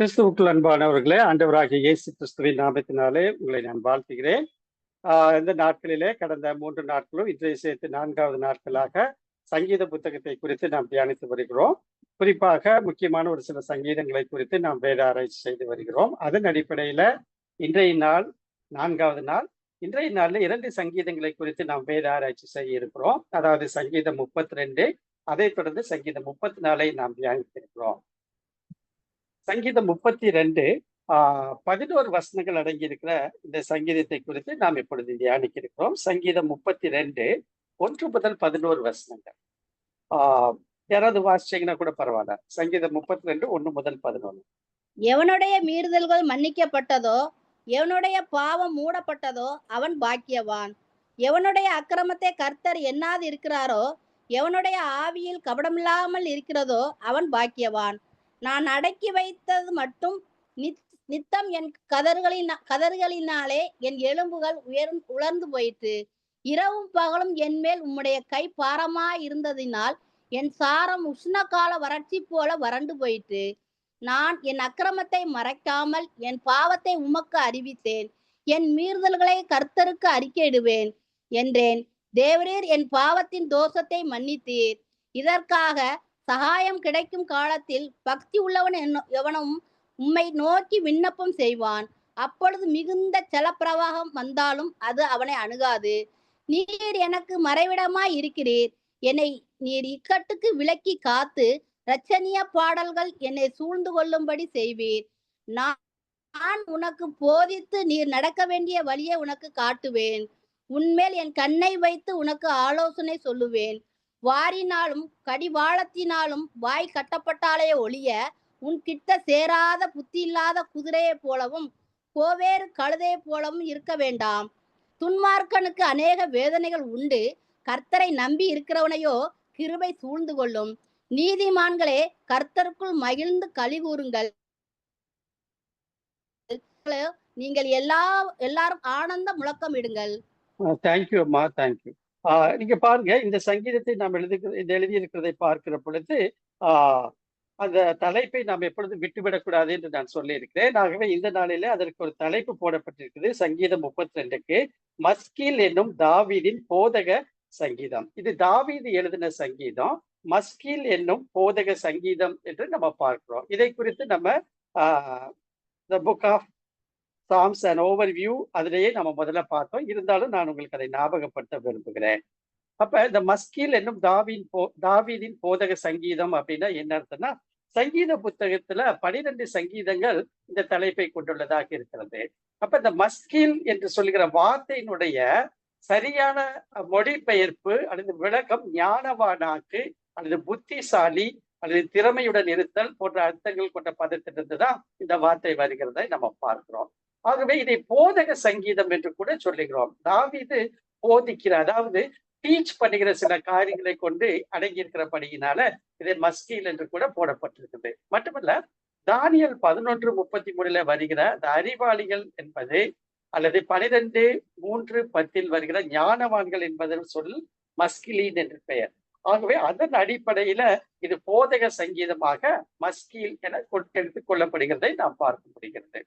கிறிஸ்துவுக்குள் அன்பானவர்களே, ஆண்டவராகிய இயேசு கிறிஸ்துவின் நாமத்தினாலே உங்களை நான் வாழ்த்துகிறேன். இந்த நாட்களிலே கடந்த 3 நாட்களும் இன்றைய சேர்த்து 4வது நாட்களாக சங்கீத புத்தகத்தை குறித்து நாம் தியானித்து வருகிறோம். குறிப்பாக முக்கியமான ஒரு சில சங்கீதங்களை குறித்து நாம் வேத ஆராய்ச்சி செய்து வருகிறோம். அதன் அடிப்படையில இன்றைய நாள் 4வது நாள். இன்றைய நாள்ல 2 சங்கீதங்களை குறித்து நாம் வேத ஆராய்ச்சி செய்ய இருக்கிறோம். அதாவது சங்கீதம் 32, அதைத் தொடர்ந்து சங்கீதம் 34 நாம் தியானித்திருக்கிறோம். சங்கீதம் 32 11 வசனங்கள் அடங்கி இருக்கிற இந்த சங்கீதத்தை குறித்து நாம் இப்பொழுது தியானிக்க இருக்கிறோம். சங்கீதம் 32 1 முதல் 11 வசனங்கள். யாராவது வாசிச்சீங்கன்னா கூட பரவாயில்ல. சங்கீதம் 32 1 முதல் 11. எவனுடைய மீறுதல்கள் மன்னிக்கப்பட்டதோ, எவனுடைய பாவம் மூடப்பட்டதோ அவன் பாக்கியவான். எவனுடைய அக்கிரமத்தை கர்த்தர் எண்ணாது இருக்கிறாரோ, எவனுடைய ஆவியில் கபடமில்லாமல் இருக்கிறதோ அவன் பாக்கியவான். நான் அடக்கி வைத்தது மட்டும் நித்தம் என் கதறுகளினாலே என் எலும்புகள் உலர்ந்து போயிற்று. இரவும் பகலும் என் மேல் உம்முடைய கை பாரமா இருந்ததினால் என் சாரம் உஷ்ணகால வறட்சி போல வறண்டு போயிற்று. நான் என் அக்கிரமத்தை மறைக்காமல் என் பாவத்தை உமக்கு அறிவித்தேன். என் மீறுதல்களை கர்த்தருக்கு அறிக்கையிடுவேன் என்றேன். தேவரீர் என் பாவத்தின் தோஷத்தை மன்னித்தீர். இதற்காக சகாயம் கிடைக்கும் காலத்தில் பக்தி உள்ளவன் எவனும் உம்மை நோக்கி விண்ணப்பம் செய்வான். அப்பொழுது மிகுந்த ஜலப்பிரவாகம் வந்தாலும் அது அவனை அணுகாது. நீர் எனக்கு மறைவிடமாய் இருக்கிறீர். என்னை நீர் இக்கட்டுக்கு விலக்கி காத்து இரட்சணிய பாடல்கள் என்னை சூழ்ந்து கொள்ளும்படி செய்வீர். நான் உனக்கு போதித்து நீர் நடக்க வேண்டிய வழியை உனக்கு காட்டுவேன். உன்மேல் என் கண்ணை வைத்து உனக்கு ஆலோசனை சொல்லுவேன். வாரினாலும் கடிவாளத்தினாலும் வாய் கட்டப்பட்டாலே ஒழிய உன் கிட்ட சேராத புத்தி இல்லாத குதிரையை போலவும் கோவேறு கழுதையை போலவும் இருக்க வேண்டாம். துன்மார்க்கனுக்கு அநேக வேதனைகள் உண்டு. கர்த்தரை நம்பி இருக்கிறவனையோ கிருபை சூழ்ந்து கொள்ளும். நீதிமான்களே, கர்த்தருக்குள் மகிழ்ந்து களி கூறுங்கள். நீங்கள் எல்லாரும் ஆனந்த முழக்கம் இடுங்கள். தேங்க்யூ அம்மா, தேங்க்யூ. நீங்க பாருங்க, இந்த சங்கீதத்தை நாம் எழுதியிருக்கிறதை பார்க்கிற பொழுது அந்த தலைப்பை நாம் எப்பொழுதும் விட்டுவிடக்கூடாது என்று நான் சொல்லியிருக்கிறேன். ஆகவே இந்த நாளிலே அதற்கு ஒரு தலைப்பு போடப்பட்டிருக்குது. சங்கீதம் 32க்கு மஸ்கீல் என்னும் தாவீதின் போதக சங்கீதம். இது தாவீது எழுதின சங்கீதம். மஸ்கீல் என்னும் போதக சங்கீதம் என்று நம்ம பார்க்கிறோம். இதை குறித்து நம்ம the book of Psalms and overview அதிலேயே நம்ம முதல்ல பார்த்தோம். இருந்தாலும் நான் உங்களுக்கு அதை ஞாபகப்படுத்த விரும்புகிறேன். அப்ப இந்த மஸ்கீல் என்னும் தாவீதின் போதக சங்கீதம் அப்படின்னா என்ன அர்த்தம்னா, சங்கீத புத்தகத்துல 12 சங்கீதங்கள் இந்த தலைப்பை கொண்டுள்ளதாக இருக்கிறது. அப்ப இந்த மஸ்கீல் என்று சொல்லுகிற வார்த்தையினுடைய சரியான மொழிபெயர்ப்பு அல்லது விளக்கம் ஞானவானாக்கு அல்லது புத்திசாலி அல்லது திறமையுடன் இருத்தல் போன்ற அர்த்தங்கள் கொண்ட பதத்திலிருந்து தான் இந்த வார்த்தை வருகிறதை நம்ம பார்க்கிறோம். ஆகவே இதை போதக சங்கீதம் என்று கூட சொல்லுகிறோம். தாவீது போதிக்கிற, அதாவது டீச் பண்ணுகிற சில காரியங்களை கொண்டு அடங்கி இருக்கிறபடியினால இதை மஸ்கீல் என்று கூட போடப்பட்டிருக்குது. மட்டுமல்ல, தானியல் 11:33 வருகிற இந்த அறிவாளிகள் என்பது அல்லது 12:3-10 வருகிற ஞானவான்கள் என்பதன் சொல் மஸ்கிலீன் என்று பெயர். ஆகவே அதன் அடிப்படையில இது போதக சங்கீதமாக மஸ்கீல் என எடுத்துக் கொள்ளப்படுகிறதை நாம் பார்க்க முடிகிறது.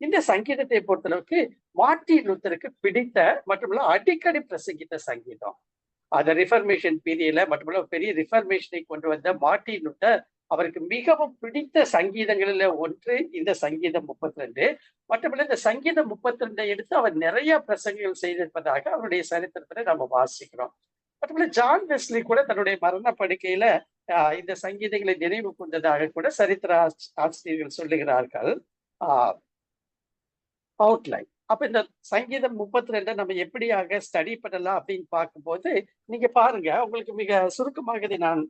இந்த சங்கீதத்தை பொறுத்தளவுக்கு மார்ட்டின் லூத்தருக்கு பிடித்த மட்டுமல்ல அடிக்கடி பிரசங்கித்த சங்கீதம். அந்த ரிஃபர்மேஷன் பீரியட்ல மட்டுமல்ல பெரிய ரிஃபர்மேஷனை கொண்டு வந்த மார்ட்டின் லூத்தர் அவருக்கு மிகவும் பிடித்த சங்கீதங்களில் ஒன்று இந்த சங்கீதம் 32. மட்டுமல்ல இந்த சங்கீதம் 32 எடுத்து அவர் நிறைய பிரசங்கங்கள் செய்திருப்பதாக அவருடைய சரித்திரத்துல நம்ம வாசிக்கிறோம். மட்டுமல்ல ஜான் வெஸ்லி கூட தன்னுடைய மரண படுக்கையில இந்த சங்கீதங்களை நினைவு கொண்டதாக கூட சரித்திர ஆசிரியர்கள் சொல்லுகிறார்கள். அவுட்லைன். அப்ப இந்த சங்கீதம் 32 நம்ம எப்படியாக ஸ்டடி பண்ணலாம் அப்படின்னு பார்க்கும்போது நீங்க பாருங்க, உங்களுக்கு மிக சுருக்கமாக இதை நான்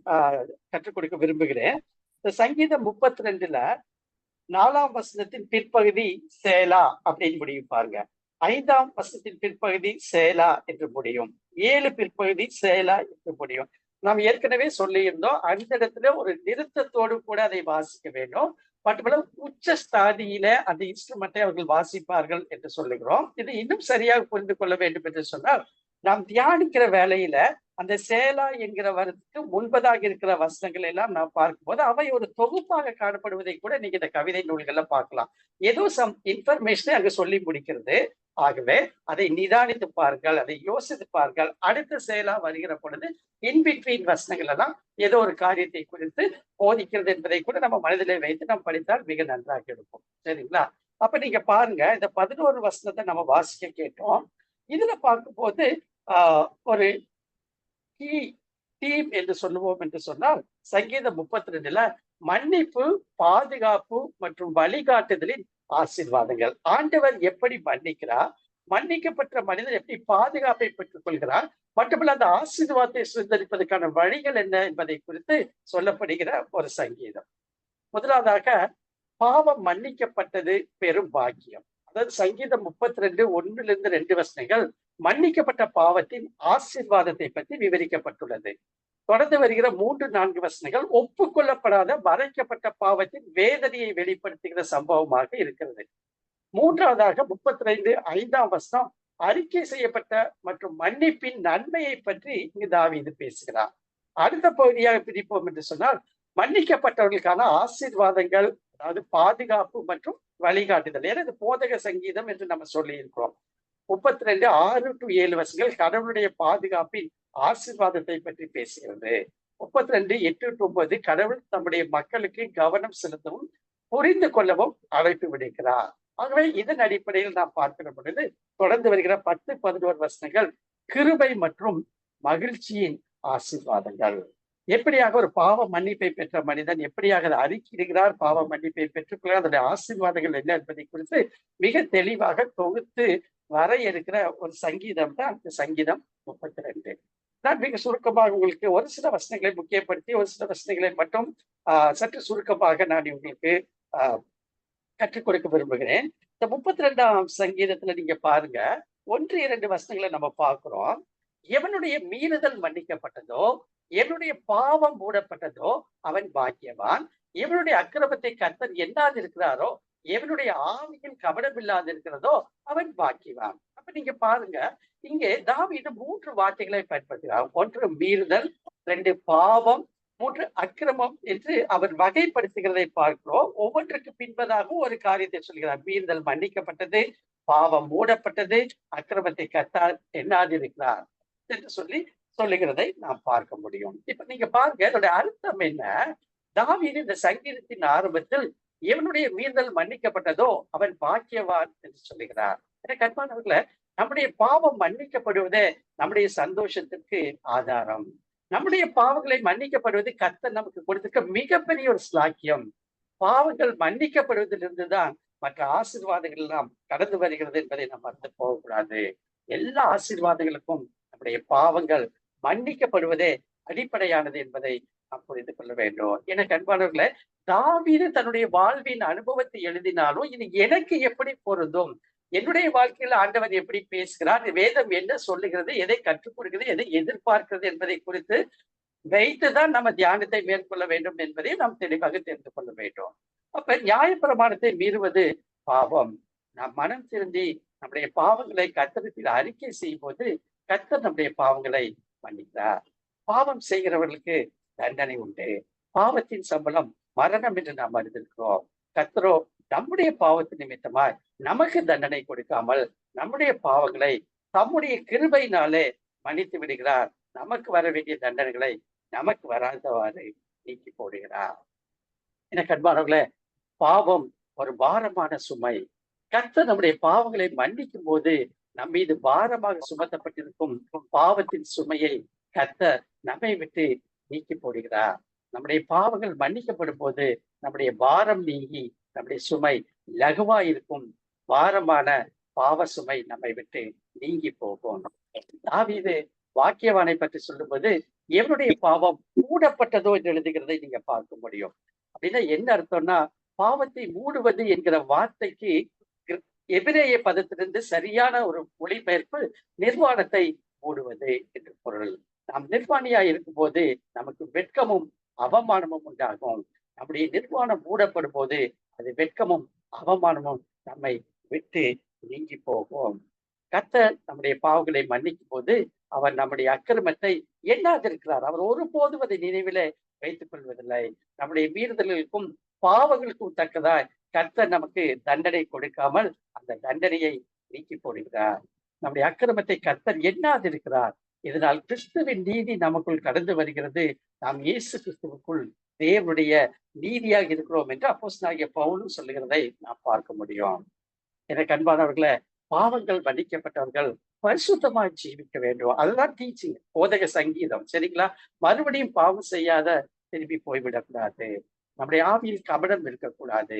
கற்றுக் கொடுக்க விரும்புகிறேன். இந்த சங்கீதம் 32ல 4ஆம் வசனத்தின் பிற்பகுதி சேலா அப்படின்னு முடியும் பாருங்க. 5ஆம் வசனத்தின் பிற்பகுதி சேலா என்று முடியும். 7 பிற்பகுதி சேலா என்று முடியும். நாம் ஏற்கனவே சொல்லியிருந்தோம், அந்த இடத்துல ஒரு நிறுத்தத்தோடு கூட அதை வாசிக்க வேண்டும். மட்டுமல்ல உச்ச ஸ்தாதியில அந்த இன்ஸ்ட்ருமெண்ட்டை அவர்கள் வாசிப்பார்கள் என்று சொல்லுகிறோம். இது இன்னும் சரியாக புரிந்து கொள்ள வேண்டும் என்று சொன்னால், நாம் தியானிக்கிற வேலையில அந்த சேலா என்கிற வரத்துக்கு முன்பதாக இருக்கிற வசனங்கள் எல்லாம் நாம் பார்க்கும்போது அவை ஒரு தொகுப்பாக காணப்படுவதை கூட நீங்க இந்த கவிதை நூல்கள்ல பார்க்கலாம். ஏதோ சம் இன்ஃபர்மேஷனை அங்க சொல்லி முடிக்கிறது. ஆகவே அதை நிதானித்து பாருங்கள், அதை யோசித்து பாருங்கள். அடுத்த செயலா வருகிற பொழுது இன்பிட்வீன் வசனங்கள் எல்லாம் ஏதோ ஒரு காரியத்தை குறித்து போதிக்கிறது என்பதை கூட நம்ம மனதிலே வைத்து நாம் படித்தால் மிக நன்றாக இருக்கும். சரிங்களா? அப்ப நீங்க பாருங்க, இந்த 11 வசனத்தை நம்ம வாசிக்க கேட்டோம். இதுல பார்க்கும்போது ஒரு கீ தீம் என்று சொல்லுவோம் என்று சொன்னால், சங்கீதம் 32ல மன்னிப்பு, பாதுகாப்பு மற்றும் வழிகாட்டுதலின் ஆசீர்வாதங்கள். ஆண்டவர் எப்படி மன்னிக்கிறார், மன்னிக்கப்பட்ட மனிதன் எப்படி பாதுகாப்பை பெற்றுக் கொள்கிறார், மட்டுமல்ல அந்த ஆசீர்வாதத்தை சுதந்திரிப்பதற்கான வழிகள் என்ன என்பதை குறித்து சொல்லப்படுகிற ஒரு சங்கீதம். முதலாவதாக பாவம் மன்னிக்கப்பட்டது பெரும் பாக்கியம். அதாவது சங்கீதம் 32 1-2 வசனங்கள் மன்னிக்கப்பட்ட பாவத்தின் ஆசீர்வாதத்தை பற்றி விவரிக்கப்பட்டுள்ளது. தொடர்ந்து வருகிற 3-4 வசனங்கள் ஒப்புக்கொள்ளப்படாத மறைக்கப்பட்ட பாவத்தின் வேதனையை வெளிப்படுத்துகிற சம்பவமாக இருக்கிறது. மூன்றாவதாக 35 வசனம் அறிக்கை செய்யப்பட்ட மற்றும் மன்னிப்பின் நன்மையை பற்றி இங்கு தாவீது பேசுகிறார். அடுத்த பகுதியாக பிரிப்போம் என்று சொன்னால், மன்னிக்கப்பட்டவர்களுக்கான ஆசீர்வாதங்கள், அதாவது பாதுகாப்பு மற்றும் வழிகாட்டுதல். ஏன்னா இது போதக சங்கீதம் என்று நம்ம சொல்லி இருக்கிறோம். 32 6-7 வசனங்கள் கடவுளுடைய பாதுகாப்பின் ஆசீர்வாதத்தை பற்றி பேசுகிறது. 32 8-9 கடவுள் தம்முடைய மக்களுக்கு கவனம் செலுத்தவும் புரிந்து கொள்ளவும் அழைப்பு விடுக்கிறார். ஆகவே இதன் அடிப்படையில் நாம் பார்க்கிற பொழுது தொடர்ந்து வருகிற 10-11 வசனங்கள் கிருபை மற்றும் மகிழ்ச்சியின் ஆசீர்வாதங்கள். எப்படியாக ஒரு பாவ மன்னிப்பை பெற்ற மனிதன் எப்படியாக அதை அறிக்கையிடுகிறார், பாவ மன்னிப்பை பெற்றுக்கொள்கிறார், அதனுடைய ஆசீர்வாதங்கள் என்ன என்பதை குறித்து மிக தெளிவாக தொகுத்து வரையறுக்கிற ஒரு சங்கீதம் தான் அந்த சங்கீதம் 32. நான் மிக சுருக்கமாக உங்களுக்கு ஒரு சில வசனங்களை முக்கியப்படுத்தி ஒரு சில வசனங்களை மட்டும் சற்று சுருக்கமாக நான் உங்களுக்கு கற்றுக் கொடுக்க விரும்புகிறேன். இந்த 32ஆம் சங்கீதத்துல நீங்க பாருங்க, 1-2 வசனங்களை நம்ம பார்க்கிறோம். எவனுடைய மீறுதல் மன்னிக்கப்பட்டதோ, எவனுடைய பாவம் மூடப்பட்டதோ அவன் பாக்கியவான். எவனுடைய அக்கிரமத்தை கர்த்தர் எண்ணாது இருக்கிறாரோ, எவனுடைய ஆவியில் கபடம் இல்லாது இருக்கிறதோ அவன் பாக்கியவான். அப்ப நீங்க பாருங்க, இங்கே தாவீது 3 வார்த்தைகளை பயன்படுத்துகிறார். 1 மீறுதல், 2 பாவம், 3 அக்கிரமம் என்று அவர் வகைப்படுத்துகிறதை பார்க்கிறோம். ஒவ்வொன்றுக்கு பின்பதாக ஒரு காரியத்தை சொல்கிறார். மீறுதல் மன்னிக்கப்பட்டது, பாவம் மூடப்பட்டது, அக்கிரமத்தை கர்த்தர் எண்ணாது இருக்கிறார் என்று சொல்லுகிறதை நாம் பார்க்க முடியும். இப்ப நீங்க பாருங்க, இதோட அர்த்தம் என்ன? தாவீது இந்த சங்கீதத்தின் ஆரம்பத்தில் எவனுடைய மீறுதல் மன்னிக்கப்பட்டதோ அவன் பாக்கியவான் என்று சொல்லுகிறார். எனக்கு அன்பானவர்களே, நம்முடைய பாவம் மன்னிக்கப்படுவதே நம்முடைய சந்தோஷத்திற்கு ஆதாரம். நம்முடைய பாவங்களை மன்னிக்கப்படுவது கர்த்தர் நமக்கு கொடுத்திருக்க மிகப்பெரிய ஒரு ஸ்லாக்கியம். பாவங்கள் மன்னிக்கப்படுவதிலிருந்துதான் மற்ற ஆசீர்வாதங்கள் எல்லாம் கடந்து வருகிறது என்பதை நாம் மறந்து போகக்கூடாது. எல்லா ஆசீர்வாதங்களுக்கும் நம்முடைய பாவங்கள் மன்னிக்கப்படுவதே அடிப்படையானது என்பதை நாம் புரிந்து கொள்ள வேண்டும். எனக்கு அன்பானவர்களே, தாவீது தன்னுடைய வாழ்வின் அனுபவத்தை எழுதினாலும் இது எனக்கு எப்படி பொருந்தும், என்னுடைய வாழ்க்கையில் ஆண்டவர் எப்படி பேசுகிறார், வேதம் என்ன சொல்லுகிறது, எதை கற்றுக் கொடுக்கிறது, எதை எதிர்பார்க்கிறது என்பதை குறித்து வைத்துதான் நம்ம தியானத்தை மேற்கொள்ள வேண்டும் என்பதை நாம் தெளிவாக தெரிந்து கொள்ள வேண்டும். அப்ப நியாயப்பிரமாணத்தை மீறுவது பாவம். நாம் மனம் திருந்தி நம்முடைய பாவங்களை கர்த்தரிடத்தில் அறிக்கை செய்யும் போது கர்த்தர் நம்முடைய பாவங்களை மன்னிக்கிறார். பாவம் செய்கிறவர்களுக்கு தண்டனை உண்டு. பாவத்தின் சம்பளம் மரணம் என்று நாம் அறிந்திருக்கிறோம். கர்த்தரோ நம்முடைய பாவத்தின் நிமித்தமாய் நமக்கு தண்டனை கொடுக்காமல் நம்முடைய பாவங்களை தம்முடைய கிருபையினாலே மன்னித்து விடுகிறார். நமக்கு வர வேண்டிய தண்டனைகளை நமக்கு வராதவாறு நீக்கி போடுகிறார். எனக்கு அன்பானவர்களே, பாவம் ஒரு பாரமான சுமை. கர்த்தர் நம்முடைய பாவங்களை மன்னிக்கும் போது நம் மீது பாரமாக சுமத்தப்பட்டிருக்கும் பாவத்தின் சுமையை கர்த்தர் நம்மை விட்டு நீக்கி போடுகிறார். நம்முடைய பாவங்கள் மன்னிக்கப்படும் போது நம்முடைய பாரம் நீங்கி நம்முடைய சுமை லகுவா இருக்கும். பாரமான பாவ சுமை நம்மை விட்டு நீங்கி போகும். தாவீது வாக்கியவானை பற்றி சொல்லும்போது எவனுடைய பாவம் மூடப்பட்டதோ என்று எழுதுகிறதை நீங்க பார்க்க முடியும். அப்படின்னா என்ன அர்த்தம்னா, பாவத்தை மூடுவது என்கிற வார்த்தைக்கு எபிரேய பதத்திலிருந்து சரியான ஒரு மொழிபெயர்ப்பு நிர்வாணத்தை மூடுவது என்று பொருள். நாம் நிர்வாணியா இருக்கும் போது நமக்கு வெட்கமும் அவமானமும் உண்டாகும். நம்முடைய நிர்வாணம் மூடப்படும் போது அது வெட்கமும் அவமானமும் நம்மை விட்டு நீங்கி போகும். கர்த்தர் நம்முடைய பாவங்களை மன்னிக்கும் போது அவர் நம்முடைய அக்கிரமத்தை எண்ணாதிருக்கிறார். அவர் ஒருபோதும் அதை நினைவிலே வைத்துக் கொள்வதில்லை. நம்முடைய மீறுதல்களுக்கும் பாவங்களுக்கும் தக்கதாய் கர்த்தர் நமக்கு தண்டனை கொடுக்காமல் அந்த தண்டனையை நீக்கி போடுகிறார். நம்முடைய அக்கிரமத்தை கர்த்தர் எண்ணாதிருக்கிறார். இதனால் கிறிஸ்துவின் நீதி நமக்குள் கடந்து வருகிறது. நாம் இயேசு கிறிஸ்துவுக்குள் தேவனுடைய நீதியாக இருக்கிறோம் என்று அப்போஸ்தலனாகிய பவுலும் சொல்லுகிறதை நாம் பார்க்க முடியும். எனக்கு அன்பானவர்களே, பாவங்கள் மன்னிக்கப்பட்டவர்கள் பரிசுத்தமாய் ஜீவிக்க வேண்டும். அதுதான் டீச்சிங், போதக சங்கீதம். சரிங்களா? மறுபடியும் பாவம் செய்யாத திரும்பி போய்விடக்கூடாது. நம்முடைய ஆவியில் கபடம் இருக்கக்கூடாது.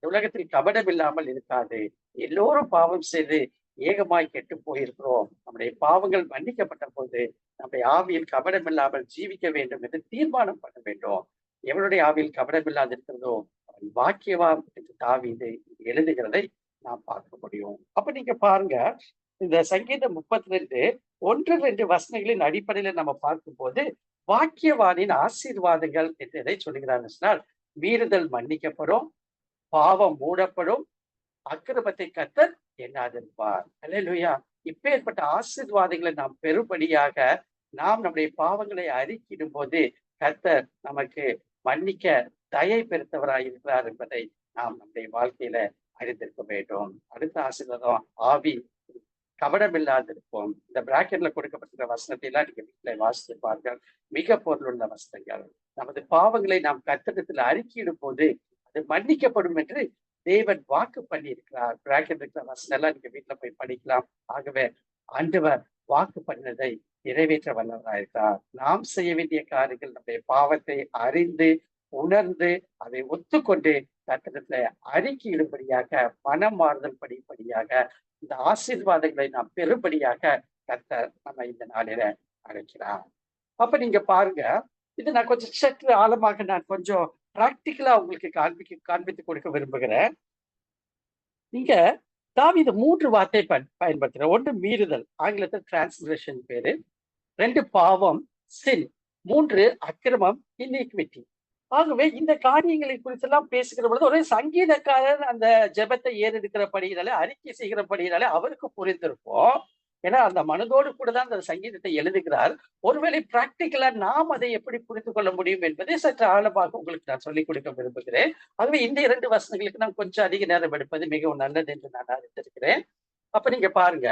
உலகத்தில் கபடம் இல்லாமல் இருக்காது. எல்லோரும் பாவம் செய்து ஏகமாய் கெட்டு போயிருக்கிறோம். நம்முடைய பாவங்கள் மன்னிக்கப்பட்ட போது நம்முடைய ஆவியில் கபடம் இல்லாமல் ஜீவிக்க வேண்டும் என்று தீர்மானம் பண்ண வேண்டும். எவனுடைய ஆவியில் கபடம் இல்லாது இருக்கிறதோ அவன் பாக்கியவான் என்று தாவீது எழுதுகிறதை நாம் பார்க்க முடியும். அப்ப நீங்க பாருங்க, இந்த சங்கீதம் 32 1-2 வசனங்களின் அடிப்படையில நம்ம பார்க்கும்போது பாக்கியவானின் ஆசீர்வாதங்கள் என்று எதை சொல்லுகிறார்கள் சொன்னால், மீறுதல் மன்னிக்கப்படும், பாவம் மூடப்படும், அக்கிரமத்தை கர்த்தர் எண்ணாதிருப்பார். அல்லேலூயா. இப்பேற்பட்ட ஆசீர்வாதங்களை நாம் பெறும்படியாக நாம் நம்முடைய பாவங்களை அறிக்கையிடும் போது கர்த்தர் நமக்கு மன்னிக்க தயை பெருத்தவராய் இருக்கிறார் என்பதை நாம் நம்முடைய வாழ்க்கையில அறிந்திருக்க வேண்டும். அடுத்த ஆசீர்வாதம் ஆவி கபடம் இல்லாதிருப்போம். இந்த பிராக்கெட்ல கொடுக்கப்பட்டிருக்கிற வசனத்தை எல்லாம் நீங்க வீட்டில வாசித்து பாருங்கள். மிக பொருளுள்ள வசனங்கள். நமது பாவங்களை நாம் கர்த்தரிடத்தில் அறிக்கையிடும் போது அது மன்னிக்கப்படும் என்று தேவன் வாக்கு பண்ணி இருக்கிறார். பிராக்கெட் இருக்கிற வசனம் எல்லாம் நீங்க வீட்டுல போய் படிக்கலாம். ஆகவே ஆண்டவர் வாக்கு பண்ணதை நிறைவேற்ற வல்லவராயிருக்கிறார். நாம் செய்ய வேண்டிய காரியங்கள் நம்முடைய பாவத்தை அறிந்து உணர்ந்து அதை ஒத்துக்கொண்டு கர்த்தரிடத்துல அறிக்கையிடும்படியாக, மனம் மாறுதல் படிப்படியாக இந்த ஆசீர்வாதங்களை நாம் பெறும்படியாக கர்த்தர் நம்ம இந்த நாளில அழைக்கிறார். அப்ப நீங்க பாருங்க, இது நான் கொஞ்சம் சற்று ஆழமாக நான் கொஞ்சம் பிராக்டிக்கலா உங்களுக்கு காண்பித்து கொடுக்க விரும்புகிறேன். நீங்க தாவீது 3 வார்த்தை பயன்படுத்துற. 1 மீறுதல், ஆங்கிலத்தில் டிரான்ஸ்கிரஷன் பேரு. 2 பாவம், சின். 3 அக்கிரமம், இன்இக்விட்டி. ஆகவே இந்த காரியங்களை குறித்தெல்லாம் பேசுகிற பொழுது ஒரு சங்கீதக்காரர் அந்த ஜெபத்தை ஏறெடுக்கிறபடியினாலே, அறிக்கை செய்கிறபடியினாலே அவருக்கு புரிந்திருக்கும். ஏன்னா அந்த மனதோடு கூட தான் அந்த சங்கீதத்தை எழுதுகிறார். ஒருவேளை பிராக்டிக்கலா நாம் அதை எப்படி புரிந்து கொள்ள முடியும் என்பதை சற்று ஆழமாக உங்களுக்கு நான் சொல்லிக் கொடுக்க விரும்புகிறேன். ஆகவே இந்த 2 வசனங்களுக்கு நான் கொஞ்சம் அதிக நேரம் எடுப்பது மிகவும் நல்லது என்று நான் அறிந்திருக்கிறேன். அப்ப நீங்க பாருங்க,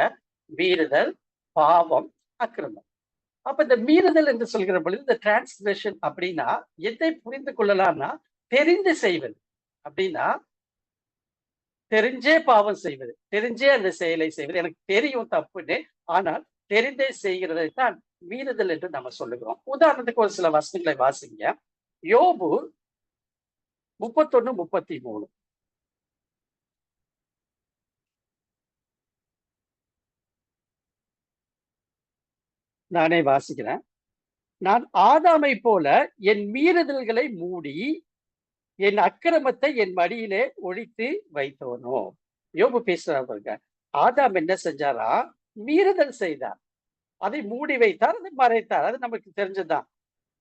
மீறுதல், பாவம், அக்கிரமம். அப்ப இந்த மீறுதல் என்று சொல்கிற பொழுது இந்த டிரான்ஸ்கிரஷன் அப்படின்னா எதை புரிந்து கொள்ளலாம்னா, தெரிந்து செய்வது. அப்படின்னா தெரிஞ்சே பாவம் செய்வது, தெரிஞ்சே அந்த செயலை செய்வது. எனக்கு தெரியும் தப்புன்னு, ஆனால் தெரிந்தே செய்கிறதை தான் மீறுதல் என்று நம்ம சொல்லுகிறோம். உதாரணத்துக்கு ஒரு சில வசனங்களை வாசிங்க. யோபு 31-33. நானே வாசிக்கிறேன். நான் ஆதாமை போல என் மீறுதல்களை மூடி என் அக்கிரமத்தை என் மடியிலே ஒழித்து வைத்தோனோ. யோபு பேசுறாரு பாருங்க. ஆதாம் என்ன செஞ்சாரா? மீறுதல் செய்தார், அதை மூடி வைத்தார், அதை மறைத்தார். அது நமக்கு தெரிஞ்சதுதான்.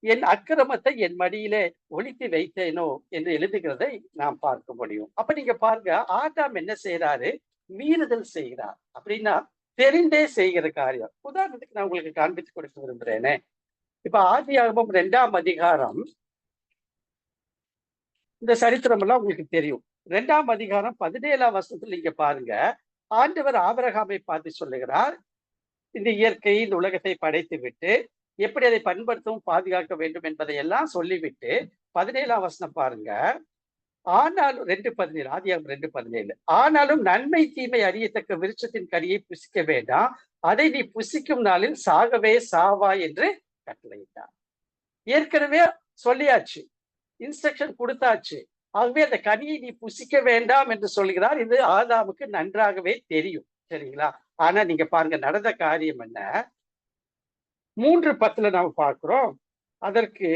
என் அக்கிரமத்தை என் மடியிலே ஒழித்து வைத்தேனோ என்று எழுதுகிறதை நாம் பார்க்க முடியும். அப்ப நீங்க பாருங்க, ஆதாம் என்ன செய்யறாரு? மீறுதல் செய்கிறார். அப்படின்னா தெரிந்தே செய்கிற காரியம். உதாரணத்துக்கு நான் உங்களுக்கு காண்பித்து கொடுக்க விரும்புறேனே. இப்ப ஆதியாகமம் 2ஆம் அதிகாரம், இந்த சரித்திரம் எல்லாம் உங்களுக்கு தெரியும். 2ஆம் அதிகாரம் 17ஆம் வசனத்துல நீங்க பாருங்க, ஆண்டவர் ஆபிரகாமை பார்த்து சொல்லுகிறார், இந்த இயற்கை, இந்த உலகத்தை படைத்து விட்டு எப்படி அதை பண்படுத்தவும் பாதுகாக்க வேண்டும் என்பதை எல்லாம் சொல்லிவிட்டு 17ஆம் வசனம் பாருங்க. ஆனாலும் 2:17, ஆதியாகமம் 2:17. ஆனாலும் நன்மை தீமை அறியத்தக்க விருட்சத்தின் கனியை புசிக்க வேண்டாம், அதை நீ புசிக்கும் நாளில் சாகவே சாவாய் என்று கட்டளையிட்டார். ஏற்கனவே சொல்லியாச்சு, இன்ஸ்ட்ரக்ஷன் கொடுத்தாச்சு. ஆகவே அந்த கனியை நீ புசிக்க வேண்டாம் என்று சொல்கிறார். இது ஆதாமுக்கு நன்றாகவே தெரியும். சரிங்களா? ஆனா நீங்க பாருங்க, நடந்த காரியம் என்ன? 3:10 நாம பார்க்கிறோம். அதற்கு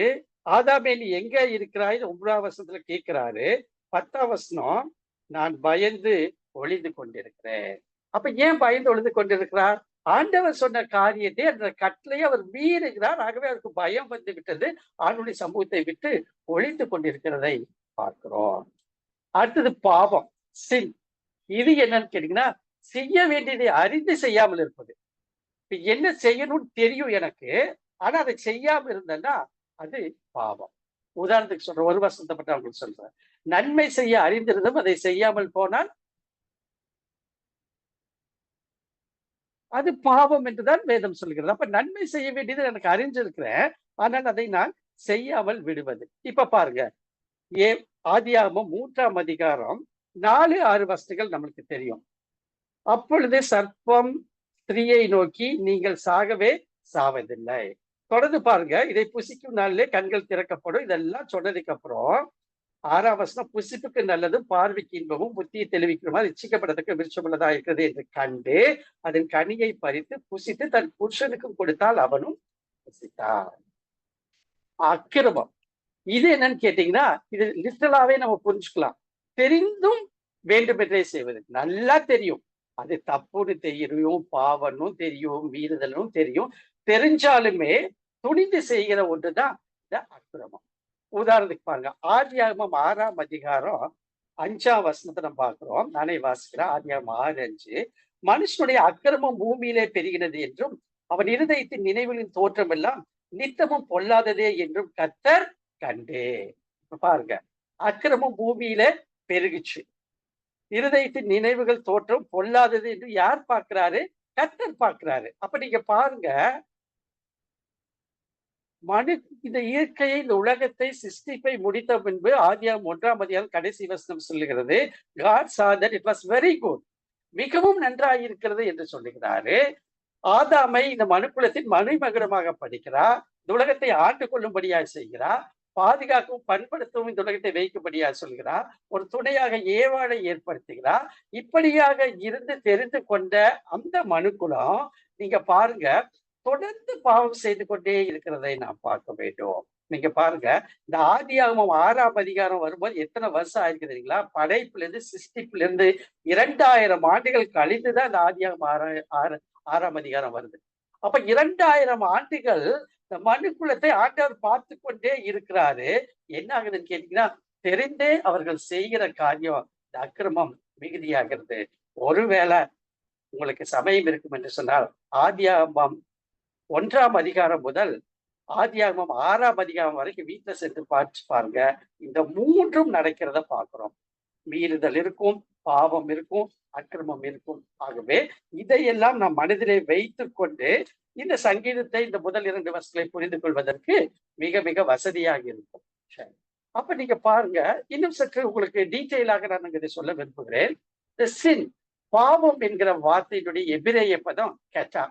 ஆதாமே நீ எங்க இருக்கிறாய் 9ஆம் வசனத்துல கேட்கிறாரு. 10ஆம் வசனம், நான் பயந்து ஒளிந்து கொண்டிருக்கிறேன். அப்ப ஏன் பயந்து ஒளிந்து கொண்டிருக்கிறார்? ஆண்டவர் சொன்ன காரியத்தை, அந்த கட்டளையை அவர் மீறுகிறார். ஆகவே அவருக்கு பயம் வந்து விட்டது. ஆண்டவருடைய சமூகத்தை விட்டு ஒளிந்து கொண்டிருக்கிறதை பார்க்கிறோம். அடுத்தது பாவம், சின். இது என்னன்னு கேட்டீங்கன்னா, செய்ய வேண்டியதை அறிந்து செய்யாமல் இருப்பது. இப்ப என்ன செய்யணும்னு தெரியும் எனக்கு, ஆனா அதை செய்யாம இருந்தேன்னா அது பாவம். உதாரணத்துக்கு சொல்றேன், ஒரு வசனத்தை பற்றி அவங்களுக்கு சொல்றேன். நன்மை செய்ய அறிந்திருந்தும் அதை செய்யாமல் போனால் அது பாவம் என்றுதான் வேதம் சொல்கிறது. அப்ப நன்மை செய்ய வேண்டியது எனக்கு அறிஞ்சிருக்கிறேன், ஆனால் அதை நான் செய்யாமல் விடுவது. இப்ப பாருங்க, ஏ ஆதியாகமம் 3ஆம் அதிகாரம் 4, 6 வசனங்கள் நம்மளுக்கு தெரியும். அப்பொழுது சர்ப்பம் ஸ்திரீயை நோக்கி, நீங்கள் சாகவே சாவதில்லை. தொடர்ந்து பாருங்க, இதை புசிக்கும் நாளிலே கண்கள் திறக்கப்படும். இதெல்லாம் சொன்னதுக்கு அப்புறம் 6ஆம் வசனம், புசிப்புக்கு நல்லதும் பார்வைக்கு இன்பமும் புத்தியை தெளிவிக்கிறமா இச்சிக்கப்படத்தக்க விருட்சமுள்ளதா இருக்கிறது என்று கண்டு அதன் கனியை பறித்து புசித்து தன் புருஷனுக்கும் கொடுத்தால் அவனும் புசித்தான். அக்கிரமம். இது என்னன்னு கேட்டீங்கன்னா, இது லிட்டரலாவே நம்ம புரிஞ்சுக்கலாம். தெரிந்தும் வேண்டுமென்றே செய்வது. நல்லா தெரியும், அது தப்புன்னு தெரியும், பாவம்னு தெரியும், மீறுதலும் தெரியும். தெரிஞ்சாலுமே துணிந்து செய்கிற ஒன்றுதான் இந்த அக்கிரமம். உதாரணத்துக்கு பாருங்க, ஆதியாகமம் 6ஆம் அதிகாரம் 5ஆம் வசனத்தை நம்ம பார்க்கிறோம். நானே வாசிக்கிறேன். ஆதியாகமம் 6:5. மனுஷனுடைய அக்கிரமம் பூமியிலே பெருகினது என்றும் அவன் இருதயத்தின் நினைவுகளின் தோற்றம் எல்லாம் நித்தமும் பொல்லாததே என்றும் கர்த்தர் கண்டே. பாருங்க, அக்கிரமம் பூமியில பெருகுச்சு, இருதயத்தின் நினைவுகள் தோற்றம் பொல்லாதது என்று யார் பார்க்கிறாரு? கர்த்தர் பார்க்கிறாரு. அப்ப நீங்க பாருங்க, இந்த இயற்கையை, இந்த உலகத்தை, சிருஷ்டிப்பை முடித்த பின்பு ஆதியாகமம் 1ஆம் அதிகாரம் கடைசி வசனம் சொல்லுகிறது, God saw that it was very good. மிகவும் நன்றாயிருக்கிறது என்று சொல்லுகிறாரு. ஆதாமை இந்த மனுக்குலத்தின் மணிமகுடமாக படிக்கிறார். இந்த உலகத்தை ஆண்டு கொள்ளும்படியாக செய்கிறார். பாதுகாக்கவும் பண்படுத்தவும் இந்த உலகத்தை வைக்கும்படியாக சொல்கிறார். ஒரு துணையாக ஏவாளை ஏற்படுத்துகிறார். இப்படியாக இருந்து தெரிந்து கொண்ட அந்த மனுக்குலம் நீங்க பாருங்க, தொடர்ந்து பாவம் செய்து கொண்டே இருக்கிறதை நாம் பார்க்க வேண்டும். நீங்க பாருங்க, இந்த ஆதியாகமம் 6ஆம் அதிகாரம் வரும்போது எத்தனை வருஷம் ஆயிருக்கு தெரியுங்களா? படைப்புல இருந்து, சிருஷ்டிப்புல இருந்து 2000 ஆண்டுகள் கழிந்துதான் இந்த ஆதியாகமம் 6ஆம் அதிகாரம் வருது. அப்ப 2000 ஆண்டுகள் இந்த மனுக்குலத்தை ஆண்டவர் பார்த்து கொண்டே இருக்கிறாரு. என்ன ஆகுதுன்னு கேட்டீங்கன்னா, தெரிந்தே அவர்கள் செய்கிற காரியம், இந்த அக்கிரமம் மிகுதியாகிறது. ஒருவேளை உங்களுக்கு சமயம் இருக்கும் என்று சொன்னால், ஆதியாகமம் 1ஆம் அதிகாரம் முதல் ஆதியாகமம் 6ஆம் அதிகாரம் வரைக்கும் வீட்டுல சென்று பார்த்து பாருங்க. இந்த 3ம் நடக்கிறத பார்க்கிறோம். மீறுதல் இருக்கும், பாவம் இருக்கும், அக்கிரமம் இருக்கும். ஆகவே இதையெல்லாம் நாம் மனதிலே வைத்துக் கொண்டு இந்த சங்கீதத்தை, இந்த முதல் 2 வசனங்களை புரிந்து கொள்வதற்கு மிக மிக வசதியாக இருக்கும். சரி, அப்ப நீங்க பாருங்க, இன்னும் சற்று உங்களுக்கு டீட்டெயிலாக நான் இதை சொல்ல விரும்புகிறேன். The sin, பாவம் என்கிற வார்த்தையினுடைய எபிரேய பதம் கெட்டா.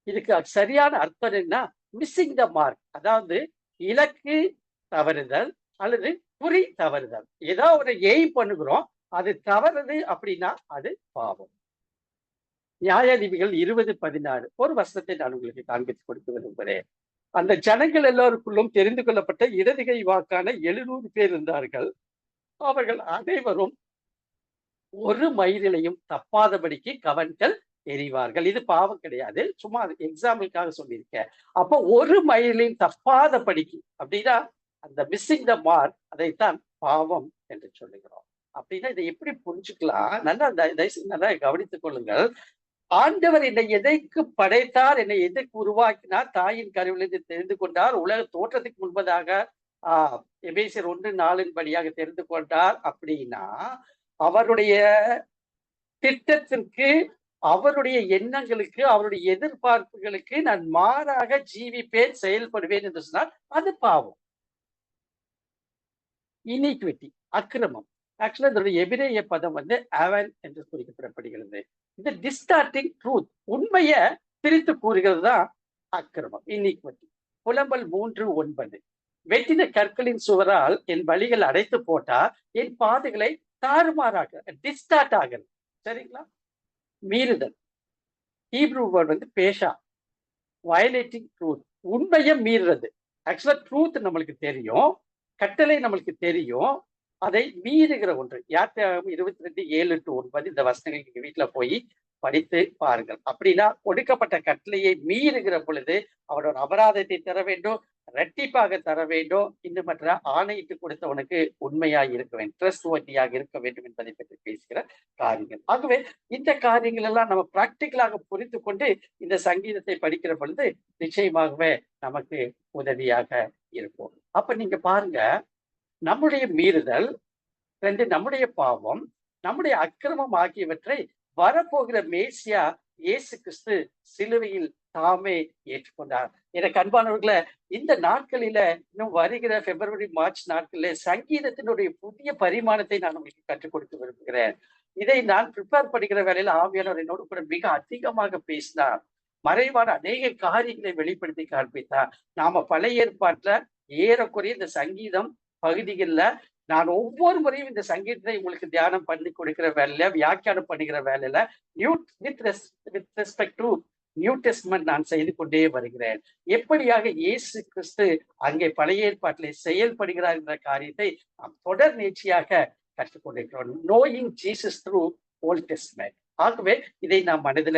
இதுக்கு சரியான அர்த்தம் என்ன? மிஸ்ஸிங் த மார்க், அதாவது இலக்கு தவறுதல் அல்லது குறி தவறுதல். ஏதோ ஒரு எய்ம் பண்ணுகிறோம், அது தவறுது அப்படின்னா அது பாவம். நியாயாதிபதிகள் 20:16 ஒரு வசனத்தை நான் உங்களுக்கு காண்பித்து கொடுக்க விரும்புகிறேன். அந்த ஜனங்கள் எல்லோருக்குள்ளும் தெரிந்து கொள்ளப்பட்ட இடதுகை வாக்கான 700 பேர் இருந்தார்கள். அவர்கள் அனைவரும் ஒரு மயிரிலையும் தப்பாதபடிக்கு கவன்கள் எறிவார்கள். இது பாவம் கிடையாது, சும்மா எக்ஸாம்பிளுக்காக சொல்லியிருக்கேன். அப்போ ஒரு மயிலையும் தப்பாதபடிக்கு அப்படின்னா அந்த மிஸ்ஸிங் த மார்க், அதைத்தான் பாவம் என்று சொல்லுகிறோம். அப்படின்னா இதை எப்படி புரிஞ்சுக்கலாம்? நல்லா நல்லா கவனித்துக் கொள்ளுங்கள். ஆண்டவர் என்னை எதைக்கு படைத்தார், என்னை எதற்கு உருவாக்கினார், தாயின் கருவிலிருந்து தெரிந்து கொண்டார், உலக தோற்றத்துக்கு முன்பதாக எபேசியர் 1:4 படியாக தெரிந்து கொண்டார். அப்படின்னா அவருடைய திட்டத்திற்கு, அவருடைய எண்ணங்களுக்கு, அவருடைய எதிர்பார்ப்புகளுக்கு நான் மாறாக ஜீவிப்பேன், செயல்படுவேன் என்று சொன்னால் அது பாவம். இனிக்விட்டி, அக்கிரமம். ஆக்சுவலா இதனுடைய எபிரேய பதம் அவன் என்று குறிப்பிடப்படுகிறது. இந்த டிஸ்டார்டிங் ட்ரூத், உண்மையை பிரித்து கூறுகிறது தான் அக்கிரமம், இனிக்விட்டி. புலம்பல் 3:9, வெட்டின கற்களின் சுவரால் என் வழிகள் அடைத்து போட்டா என் பாதைகளை தாறுமாறாக, டிஸ்டார்ட் ஆகிறது. சரிங்களா? மீறுதல், ஹீப்ரூ வேர்ட் பேஷா, வயலேட்டிங் ட்ரூத், உண்மையை மீறுறது. ஆக்சுவலா ட்ரூத் நம்மளுக்கு தெரியும், கட்டளை நம்மளுக்கு தெரியும், அதை மீறுகிற ஒன்று. யாத்திராகமம் 22:7-9 இந்த வசனங்கள் நீங்க வீட்டுல போய் படித்து பாருங்கள். அப்படின்னா கொடுக்கப்பட்ட கட்டளையை மீறுகிற பொழுது அவனோட அபராதத்தை தர வேண்டும், இரட்டிப்பாக தர வேண்டும். இன்னும் மற்ற ஆணையிட்டு கொடுத்தவனுக்கு உண்மையாக இருக்க வேண்டும், ட்ரஸ்ட்வர்தியாக இருக்க வேண்டும் என்பதை பற்றி பேசுகிற காரியங்கள். ஆகவே இந்த காரியங்கள் எல்லாம் நம்ம பிராக்டிக்கலாக புரிந்து கொண்டு இந்த சங்கீதத்தை படிக்கிற பொழுது நிச்சயமாகவே நமக்கு உதவியாக இருக்கும். அப்ப நீங்க பாருங்க, நம்முடைய மீறுதல், நம்முடைய பாவம், நம்முடைய அக்கிரமம் ஆகியவற்றை வரப்போகிற மேசியா இயேசு கிறிஸ்து சிலுவையில் தாமே ஏற்றுக்கொண்டார். எனக்கு அன்பானவர்களே, இந்த நாட்களில இன்னும் வருகிற பிப்ரவரி மார்ச் நாட்களில சங்கீதத்தினுடைய புதிய பரிமாணத்தை நான் உங்களுக்கு கற்றுக் கொடுக்க விரும்புகிறேன். இதை நான் ப்ரிப்பேர் படிக்கிற வேலையில ஆவியானவர் என்னோடு கூட மிக அதிகமாக பேசினார். மறைவான அநேக காரியங்களை வெளிப்படுத்தி காண்பித்தார். நாம பழைய ஏற்பாட்டுல ஏறக்குறைய இந்த சங்கீதம் பகுதிகள்ல நான் ஒவ்வொரு முறையும் இந்த சங்கீதத்தை உங்களுக்கு தியானம் பண்ணி கொடுக்கிற வேலையில, வியாக்கியானம் பண்ணுகிற வேலையில with respect to new testament நான் செய்து கொண்டே வருகிறேன். எப்படியாக இயேசு கிறிஸ்து அங்கே பழைய ஏற்பாட்டிலே செயல்படுகிறார் என்ற காரியத்தை நாம் தொடர் நீட்சியாக கற்றுக்கொண்டிருக்கிறோம். Knowing Jesus through old testament. ஆகவே இதை நாம் மனதில